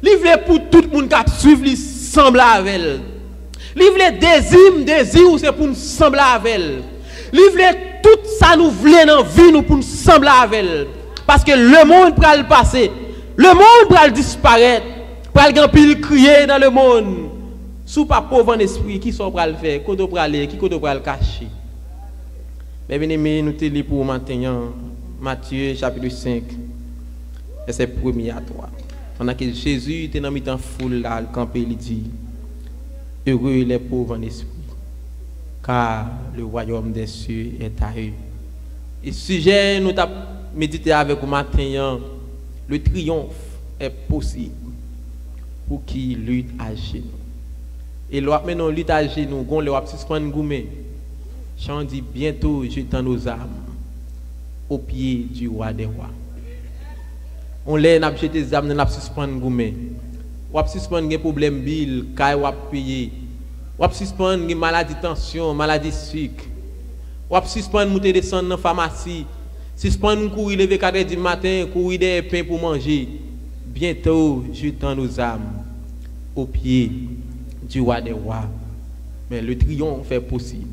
Il voulait pour tout le monde qui suivre, il semble avec elle. Il voulait désir, c'est pour nous sembler avec elle. Il voulait tout ça nous voulait dans la vie nous pour nous sembler avec elle. Parce que le monde va le passer, le monde va disparaître, va le pile crier dans le monde. Sous pas pauvre en esprit, qui sont pour le faire, qui sont pour aller, qui sont pour le cacher. Mais bien aimé, nous te lisons pour maintenant Matthieu chapitre 5, verset 1er à 3. Pendant que Jésus était dans la foule là, le campé, il dit, heureux les pauvres en esprit, car le royaume des cieux est à eux. Et sujet nous avons médité avec vous matin, le triomphe est possible pour qui lutte à genoux. Et maintenant lutte à genoux, on le suspendre goumé. Chant dit bientôt jetant nos âmes au pied du roi des rois. On les n'a jeté des âmes n'a suspendre goumé. On suspendre des problèmes bill, kay ou payer. On suspendre des maladies tension, maladies sucre. On suspendre monter descendre dans pharmacie. Suspendre courir lever 4h du matin, courir des pains pour manger. Bientôt jetant nos âmes au pied du roi des rois. Mais le triomphe est possible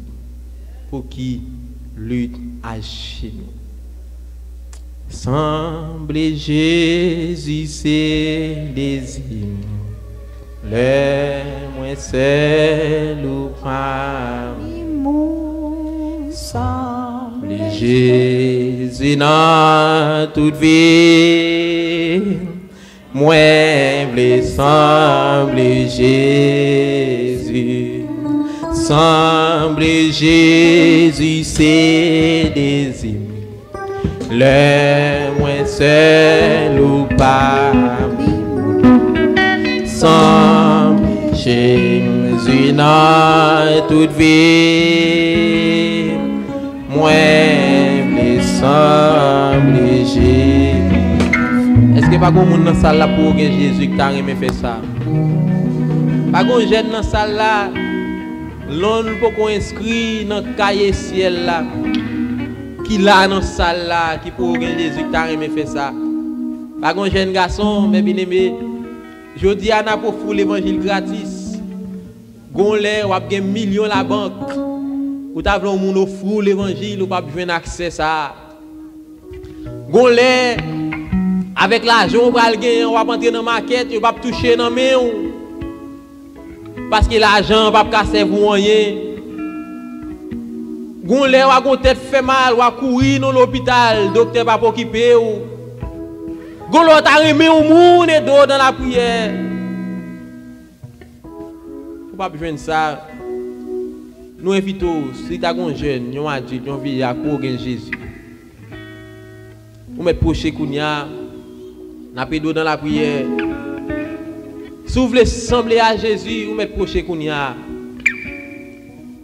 pour qui lutte à genoux. Semble Jésus ses désirs, les moins celles ou parmi nous. Semble Jésus dans toute vie, moi blé semble Jésus, semble Jésus ses désirs. Le moins seul ou parmi nous, semble Jésus dans toute vie, moi me semble Jésus. Est-ce que pas grand monde dans salle là pour que Jésus qui t'a aimé faire ça? Pas grand jeune dans salle là, l'on peut qu'on inscrit dans cahier ciel là. Qui là dans salle là qui pour que Jésus qui t'a aimé faire ça. Pas grand jeune garçon mais bien aimé. Jodi a pour fou l'évangile gratis. Gon lè ou a gen million la banque. Ou ta vle moun fou l'évangile ou pas besoin accès ça. Gon lè avec l'argent ou pral gen ou va entrer dans market, ou pas toucher dans main ou. Parce que l'argent va pas servir rien. Gon lè ou a gon tête fait mal, ou a courir dans l'hôpital, docteur pas occupé ou. Gon l'autre a remis au monde et dos dans la prière. Faut pas besoin de ça. Nous invitons, si tu as un jeune, un adulte, un vieillard pour Jésus. Vous mettez proche Kounia, n'a pas d'eau dans la prière. Si vous voulez sembler à Jésus, vous mettez proche Kounia.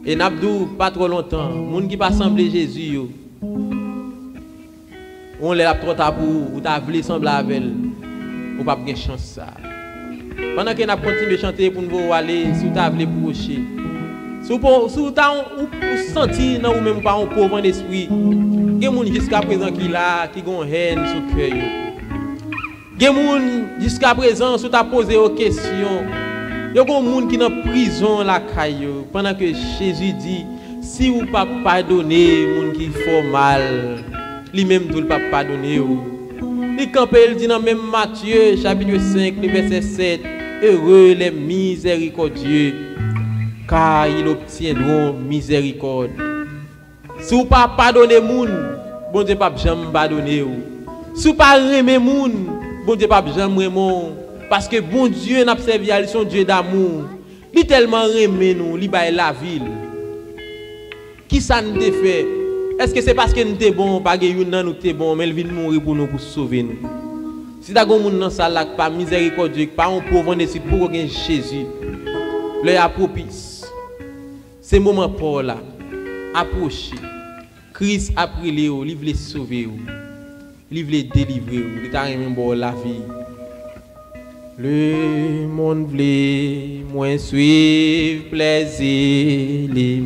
Et n'abdou pas trop longtemps, moun qui pas sembler Jésus, on l'a trop tabou, ou t'as voulu sembler avec elle, ou pas de chance ça. Pendant que n'a continué de chanter pour nous aller, si vous avez voulu procher. Si vous avez senti dans vous-même pas un pauvre d'esprit, il y a des gens jusqu'à présent qui là, qui ont haine sur le cœur. Il y a des gens jusqu'à présent qui ont posé des questions. Il y a des gens qui sont en prison la caille. Pendant que Jésus dit, si vous ne pas pardonner les gens qui font mal, lui-même ne pas pardonner. Il dit dans même Matthieu chapitre 5, verset 7, heureux les miséricordieux, car ils obtiendront miséricorde. Si vous ne pas pardonner les gens, bon Dieu ne va jamais pardonner. Si vous ne pas aimer les gens, bon Dieu ne va jamais aimer. Parce que bon Dieu n'a pas servi à son Dieu d'amour. Il tellement aimé nous, il baille la ville. Qui ça nous fait? Est-ce que c'est parce que nous sommes bons, pas que nous sommes bons, mais il vient mourir pour nous, pour sauver nous? Si tu as des gens dans sa lac, pas miséricordieux, pas un pauvre, on pour Jésus, l'heure est propice. C'est moment pour là. Approcher. Christ a pris Léo, il veut sauver, il veut délivrer, il t'a remis la vie. Le monde voulait moins suivre plaisir, les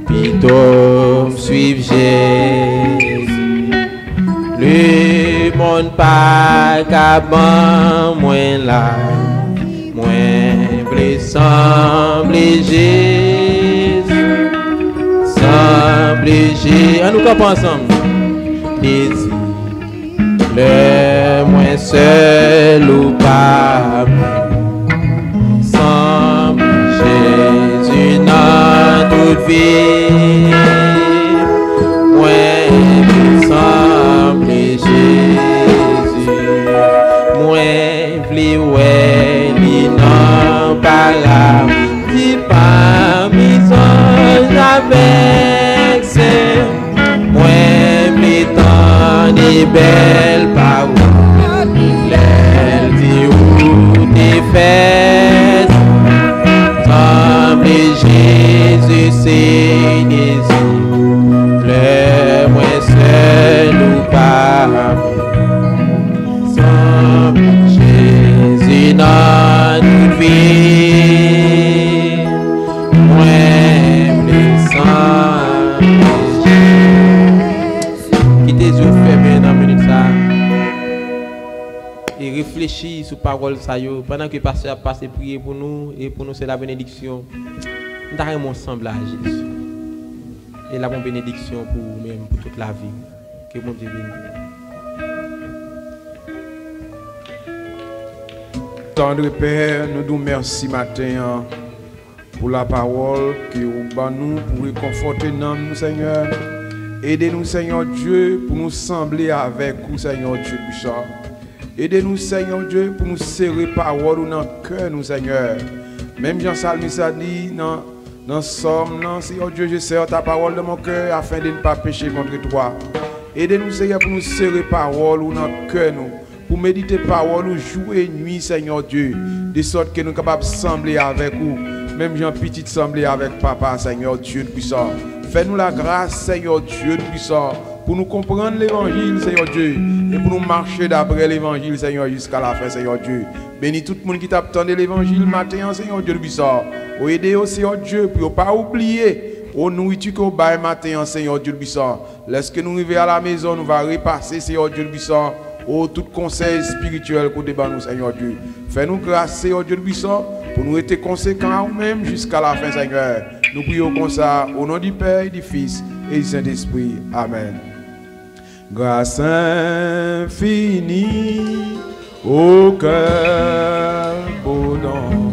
plutôt suivre Jésus. Le monde pas capable moins là, moins voulait sembler Jésus, sembler Jésus. On nous comprend ensemble. Jésus. Le moins seul ou pas, semble Jésus dans toute vie. Moins semble Jésus, moins vli ouais li non pas là, dit pas misonge avec c'est moins vli tant ni belle parole, l'aile dit où t'es fait, semble Jésus c'est Jésus, le moins seul ou pas, semble Jésus dans toute vie, moins blessant. Qui tes yeux fermés dans la minute ça et réfléchis sur parole ça yo pendant que le pasteur a passé prier pour nous et pour nous c'est la bénédiction. Nous avons ensemble à Jésus et la bonne bénédiction pour nous-mêmes pour toute la vie. Que bon Dieu bénisse. Tendre Père, nous nous merci matin pour la parole que vous nous pour réconforter nous, Seigneur. Aidez-nous, Seigneur Dieu, pour nous sembler avec vous, Seigneur Dieu puissant. Aidez-nous, Seigneur Dieu, pour nous serrer parole dans le cœur, nous, Seigneur. Même Jean-Salmis a dit dans le somme, Seigneur Dieu, je serre ta parole dans mon cœur afin de ne pas pécher contre toi. Aidez-nous, Seigneur, pour nous serrer parole dans le cœur, nous. Pour méditer parole jour et nuit, Seigneur Dieu, de sorte que nous sommes capables de sembler avec vous, même Jean Petit sembler avec Papa, Seigneur Dieu puissant. Fais-nous la grâce, Seigneur Dieu puissant, pour nous comprendre l'évangile, Seigneur Dieu, et pour nous marcher d'après l'évangile, Seigneur, jusqu'à la fin, Seigneur Dieu. Bénis tout le monde qui t'attend l'évangile matin, Seigneur Dieu puissant. Aidez au Seigneur Dieu, pour ne pas oublier, au nourriture qu'on baille matin, Seigneur Dieu puissant. Lorsque nous arrivons à la maison, nous allons repasser, Seigneur Dieu puissant. Oh, tout conseil spirituel qu'on débat nous, Seigneur Dieu. Fais-nous grâce, Seigneur Dieu puissant, pour nous être conséquents à nous-mêmes jusqu'à la fin, Seigneur. Nous prions comme ça, au nom du Père, du Fils et du Saint-Esprit. Amen. Grâce infinie au cœur boudant,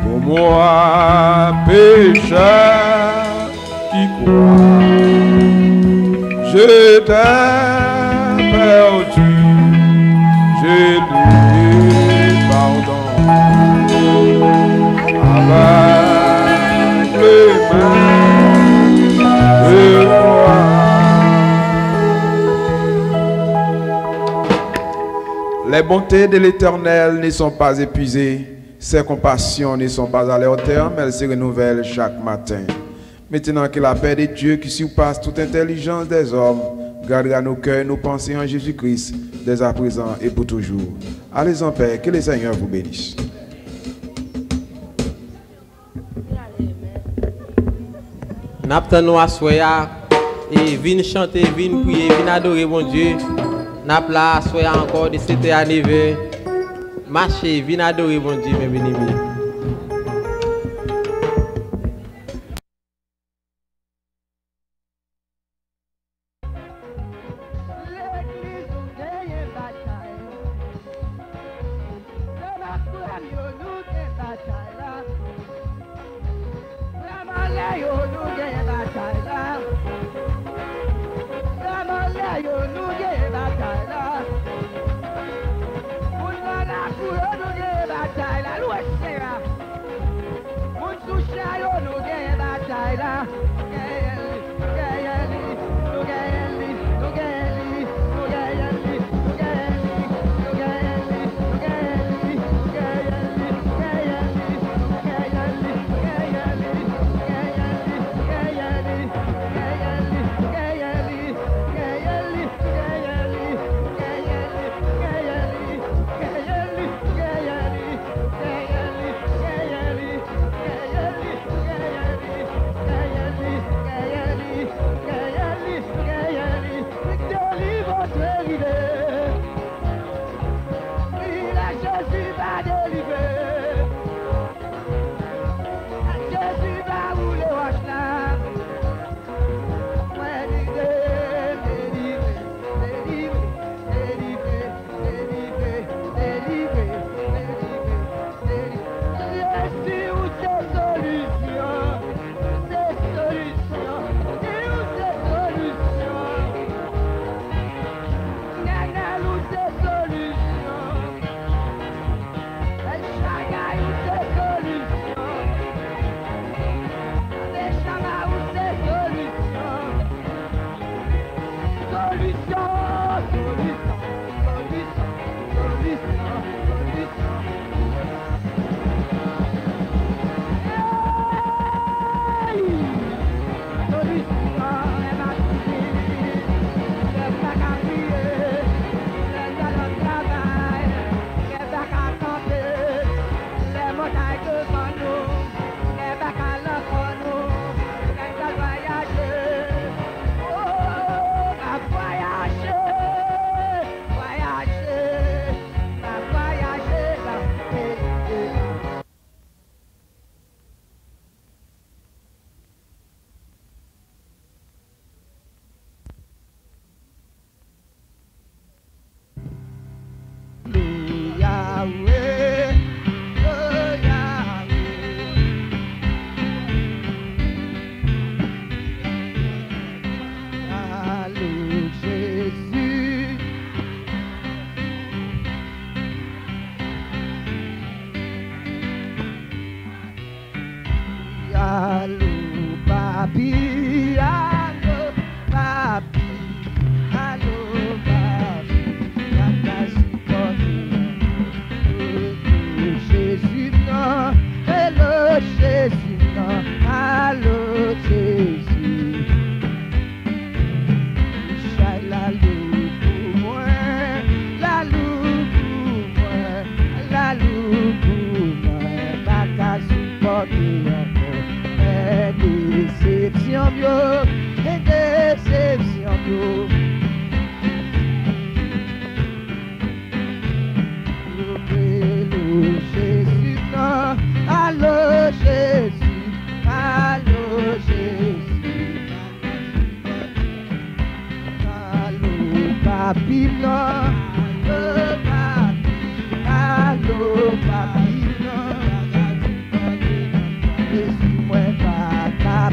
pour moi, pécheur qui Je t'ai perdu, j'ai dit pardon avec les mains de moi. Les bontés de l'Éternel ne sont pas épuisées, ses compassions ne sont pas à leur terme, elles se renouvellent chaque matin. Maintenant que la paix de Dieu qui surpasse toute intelligence des hommes gardera nos cœurs, nos pensées en Jésus-Christ, dès à présent et pour toujours. Allez en paix, que le Seigneur vous bénisse. N'aptan nous assoya et viens chanter, viens prier, viens adorer mon Dieu. N'a pas assoya encore de 7 à 9h. Marchez, viens adorer mon Dieu, mes bien-aimés.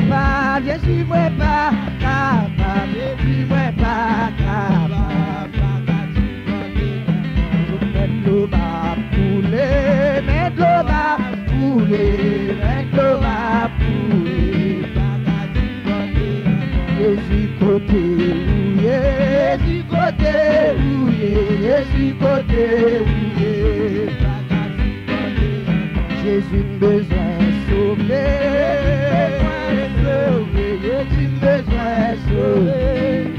Bye. je suis moi pas capable, je suis moi pas capable. Mettre l'eau va couler, mettre l'eau va couler, mettre l'eau va couler. Jésus côté rouillé, Jésus côté rouillé, Jésus côté rouillé. Jésus besoin sauver, Jésus besoin sauver.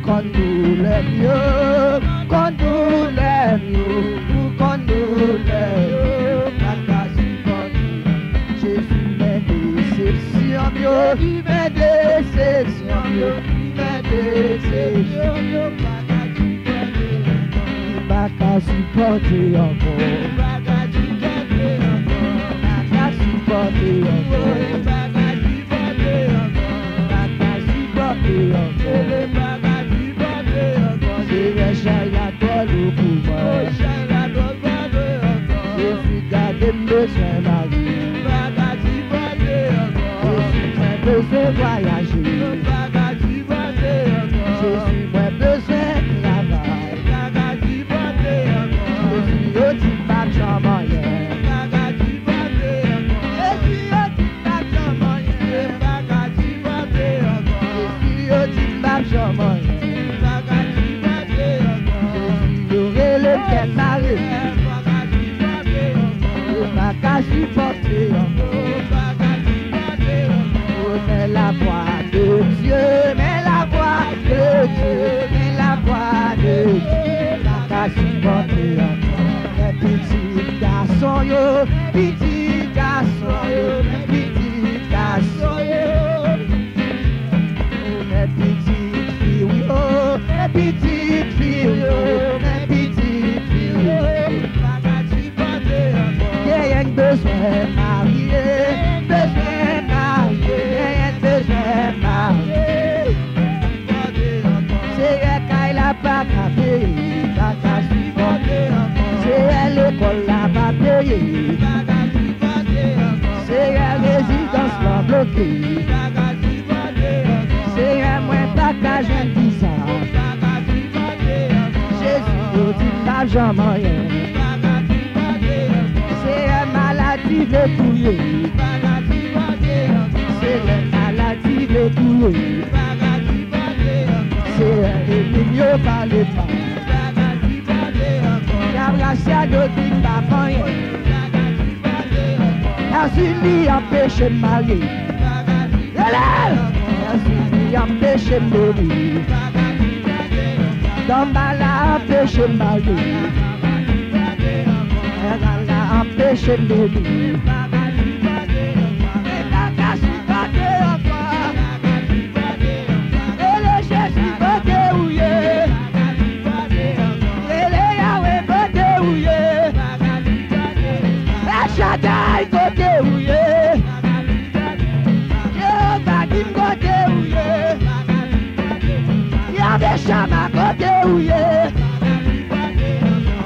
Quand nous l'aimions, quand nous l'aimions, quand nous l'aimions, Jésus met déception, il met déception, il met déception, il va qu'à supporter encore, il va qu'à supporter encore, il va qu'à supporter encore. Besoin voyager, Jésus moi besoin travail, Jésus yo dit pas j'en moyen, Jésus yo dit pas j'en moyen, Jésus yo dit pas j'en moyen, Jésus yo le fait marrer. Pas supporter mais la voix de Dieu, mais la voix de Dieu, mais la voix de Dieu, pas supporter les petits garçons yo, petits garçons yo, petits garçons yo, les petites filles yo, les petites filles yo, les petites filles yo. Besoin marié, besoin marié, besoin marié. C'est elle qui l'a pas capé, pas qu'à supporter. C'est elle l'école l'a pas payé, c'est elle résidence l'a bloqué. C'est elle moins pas qu'à jeune qui ça. Jésus dit l'argent moyen. Maladie de couiller, c'est la maladie de couiller, c'est l'ennemi par les pas, car la chaîne de vie pas moyen, la suivi empêche de marier, la suivi empêche de mourir, dans ma la empêche de marier. Empêche de vivre. Et le Jésus côté ouillé, et le Yahweh côté ouillé, la Shaddai côté ouillé, Jéhovah Dim côté ouillé, Yahweh Shama côté ouillé,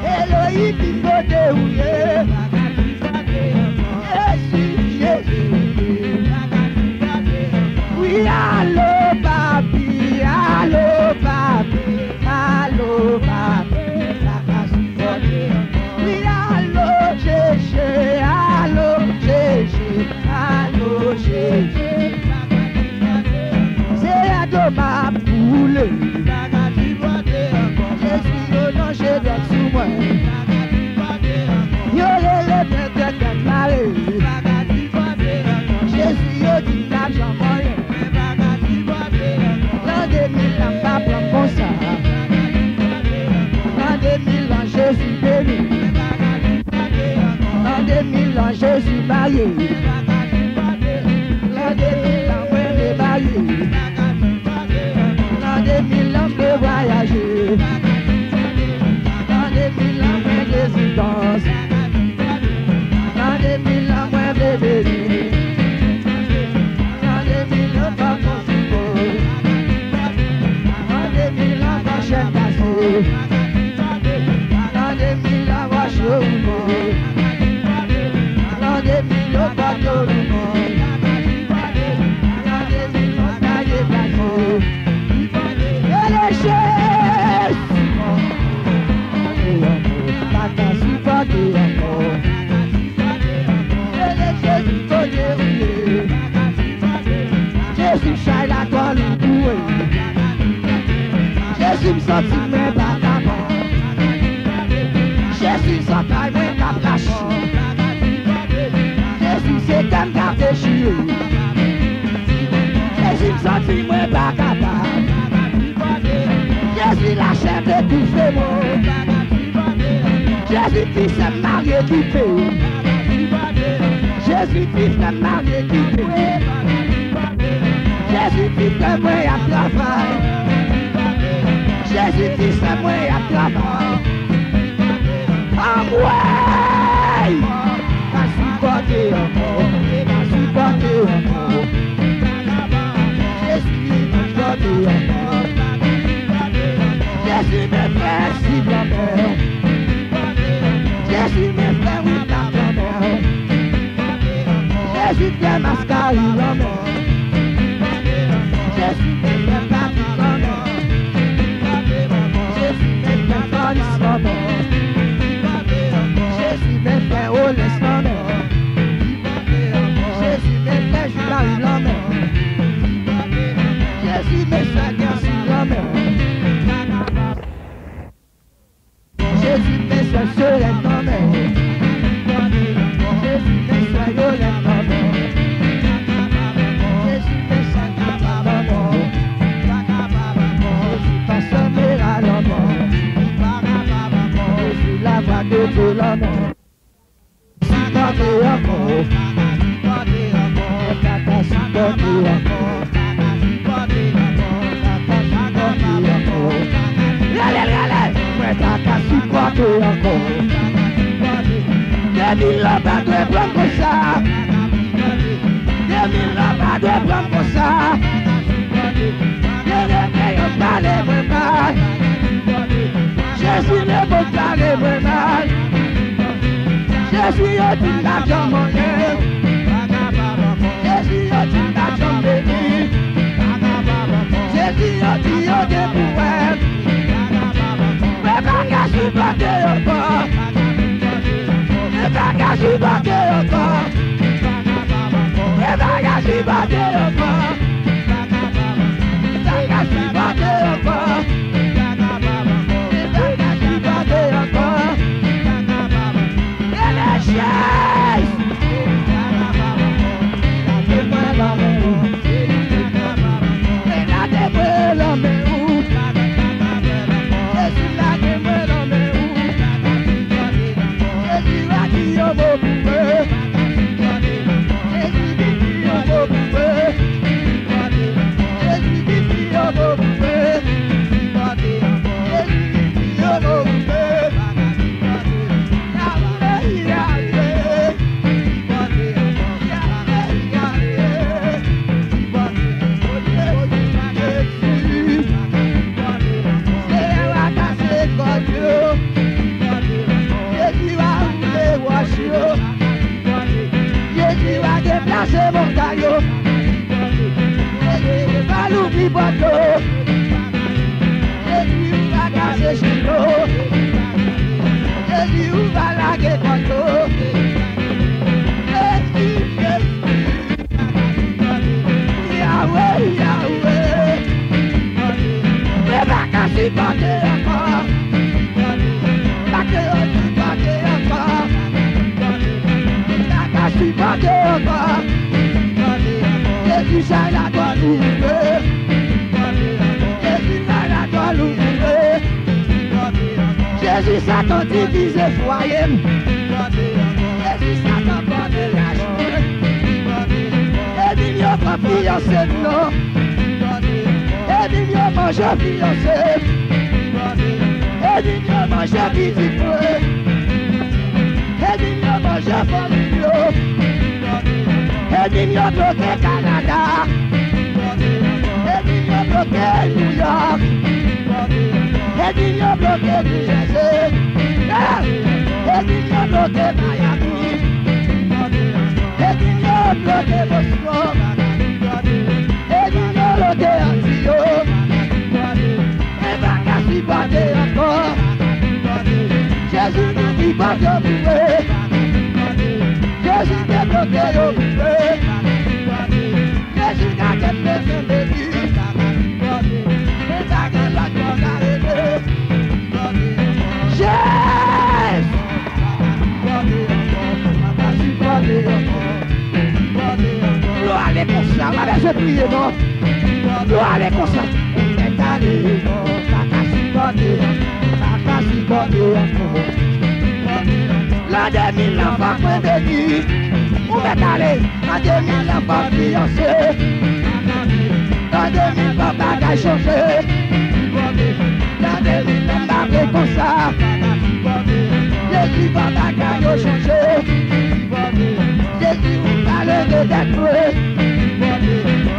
Elohim côté ouillé. Oui, allô papi, allô papi, allô papi, la casse-pote. Oui, allô Jéché, allô Jéché, allô Jéché. C'est la doma poule. Jésus, yo non, je dois sous moi. Yo le peut-être maré. Jésus, yo dit l'argent moyen. L'an 2000 ans, pas prendre comme ça. L'an 2000 ans, Jésus béni. L'an 2000 ans, Jésus marié. L'an 2000 ans, moi de marié. L'an 2000 ans, de voyager. L'an 2000 ans, moi de résidence. L'an 2000 ans, moi de béni. L'an 2000 ans, va chez vous. L'an 2000 ans, va chez vous. Jésus chai la toile bouée. Jésus me sentit mais pas d'abord. Jésus s'entraille moi cap lâché. Jésus c'est comme cap déchiré. Jésus me sentit moi pas capable. Jésus la chef de tout ce monde. Jésus Christ est marié qui paye. Jésus Christ est marié qui paye. Jésus Christ est moi à travail. Jésus Christ est moi à travail. Ah ouais! T'as supporté encore. T'as supporté encore. Jésus m'a supporté encore. Jésus me fait si grand-mère. Jésus me fait oui la grand-mère. Jésus fait mascarille grand-mère. Jésus me fait partie grand-mère. Jésus me fait police grand-mère. Jésus me fait Oles grand-mère. Jésus me fait Julie grand-mère. Jésus me fait Garci grand-mère. Jésus me fait Solène grand-mère. Jésus me fait Yolène grand-mère. Jésus me fait Papa grand-mère. Jésus passe Méra grand-mère. Jésus la voix de tout l'homme. Supporté encore. Tata supporté encore. Tata supporté encore. 2000 ans pas de prendre pour ça. 2000 ans pas de prendre pour ça. Je ne peux pas les vraiment. Jésus ne peut pas les vraiment. Jésus a dit la jambe en l'air. Jésus a dit la jambe bénie. Jésus a dit au début. Mais bagage batté encore. Mais bagage batté encore. Mais bagage batté encore. Bagage batté encore. Bagage batté encore. Et les chaises. Et la débrée l'homme est où? Jésus l'a débrée l'homme est où? Jésus a dit au beau poupée. Jésus dit au beau poupée. Jésus dit au beau poupée. Jésus dit au beau poupée. Jésus va déplacer mon caillou. Jésus va l'ouvrir bateau. Jésus va casser chez nous. Jésus va laguer bateau. Jésus, Yahweh, Yahweh. Mais va casser bateau encore. Supporté encore. Jésus a la doigt l'ouvrir. Jésus a la doigt l'ouvrir. Jésus s'attend divisé foyer. Jésus s'attend pas de lâcher. Et il y a pas fiancé non. Et il y a mangé fiancé. Et il y a mangé visite. Et il y a mangé familio. Et il y a bloqué Canada. Et il y a bloqué New York. Et il y a bloqué New Jersey. Et il y a bloqué Miami. Et il y a bloqué Boston. Et il y a bloqué Antioche. Et Bakassi batté encore. Jésus nous dit pas de mourir. Jésus n'a bloqué au mourir. Jésus n'a qu'à faire aller comme ça, on va se prier, non? On va aller comme ça. On est allé, ça casse supporter encore. La 2000 l'enfant point de nuit. On va aller, la 2000 l'enfant fiancé. La 2000 pas bagage changé. La 2000 l'enfant comme ça. Jésus va bagage changer. Jésus vous parle de détruire.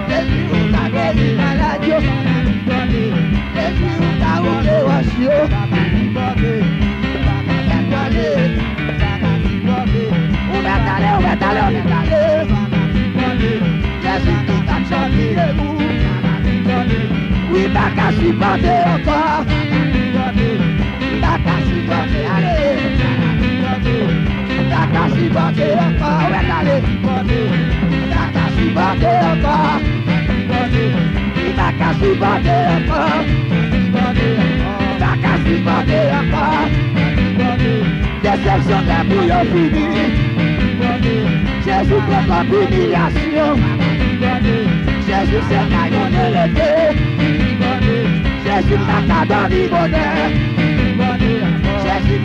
Jésus vous a guéri maladie. Jésus vous a ouvert aux yeux. On va aller. Jésus qui t'a changé de vous. Oui, t'as qu'à supporter encore. T'as qu'à supporter, allez. T'as qu'à supporter encore. On va aller. T'as qu'à supporter encore. T'as qu'à supporter encore. T'as qu'à supporter encore. Déception de bouillon fini. Jésus prend l'humiliation. Jésus c'est caillon de l'été. Jésus n'a qu'à donner bonheur. Jésus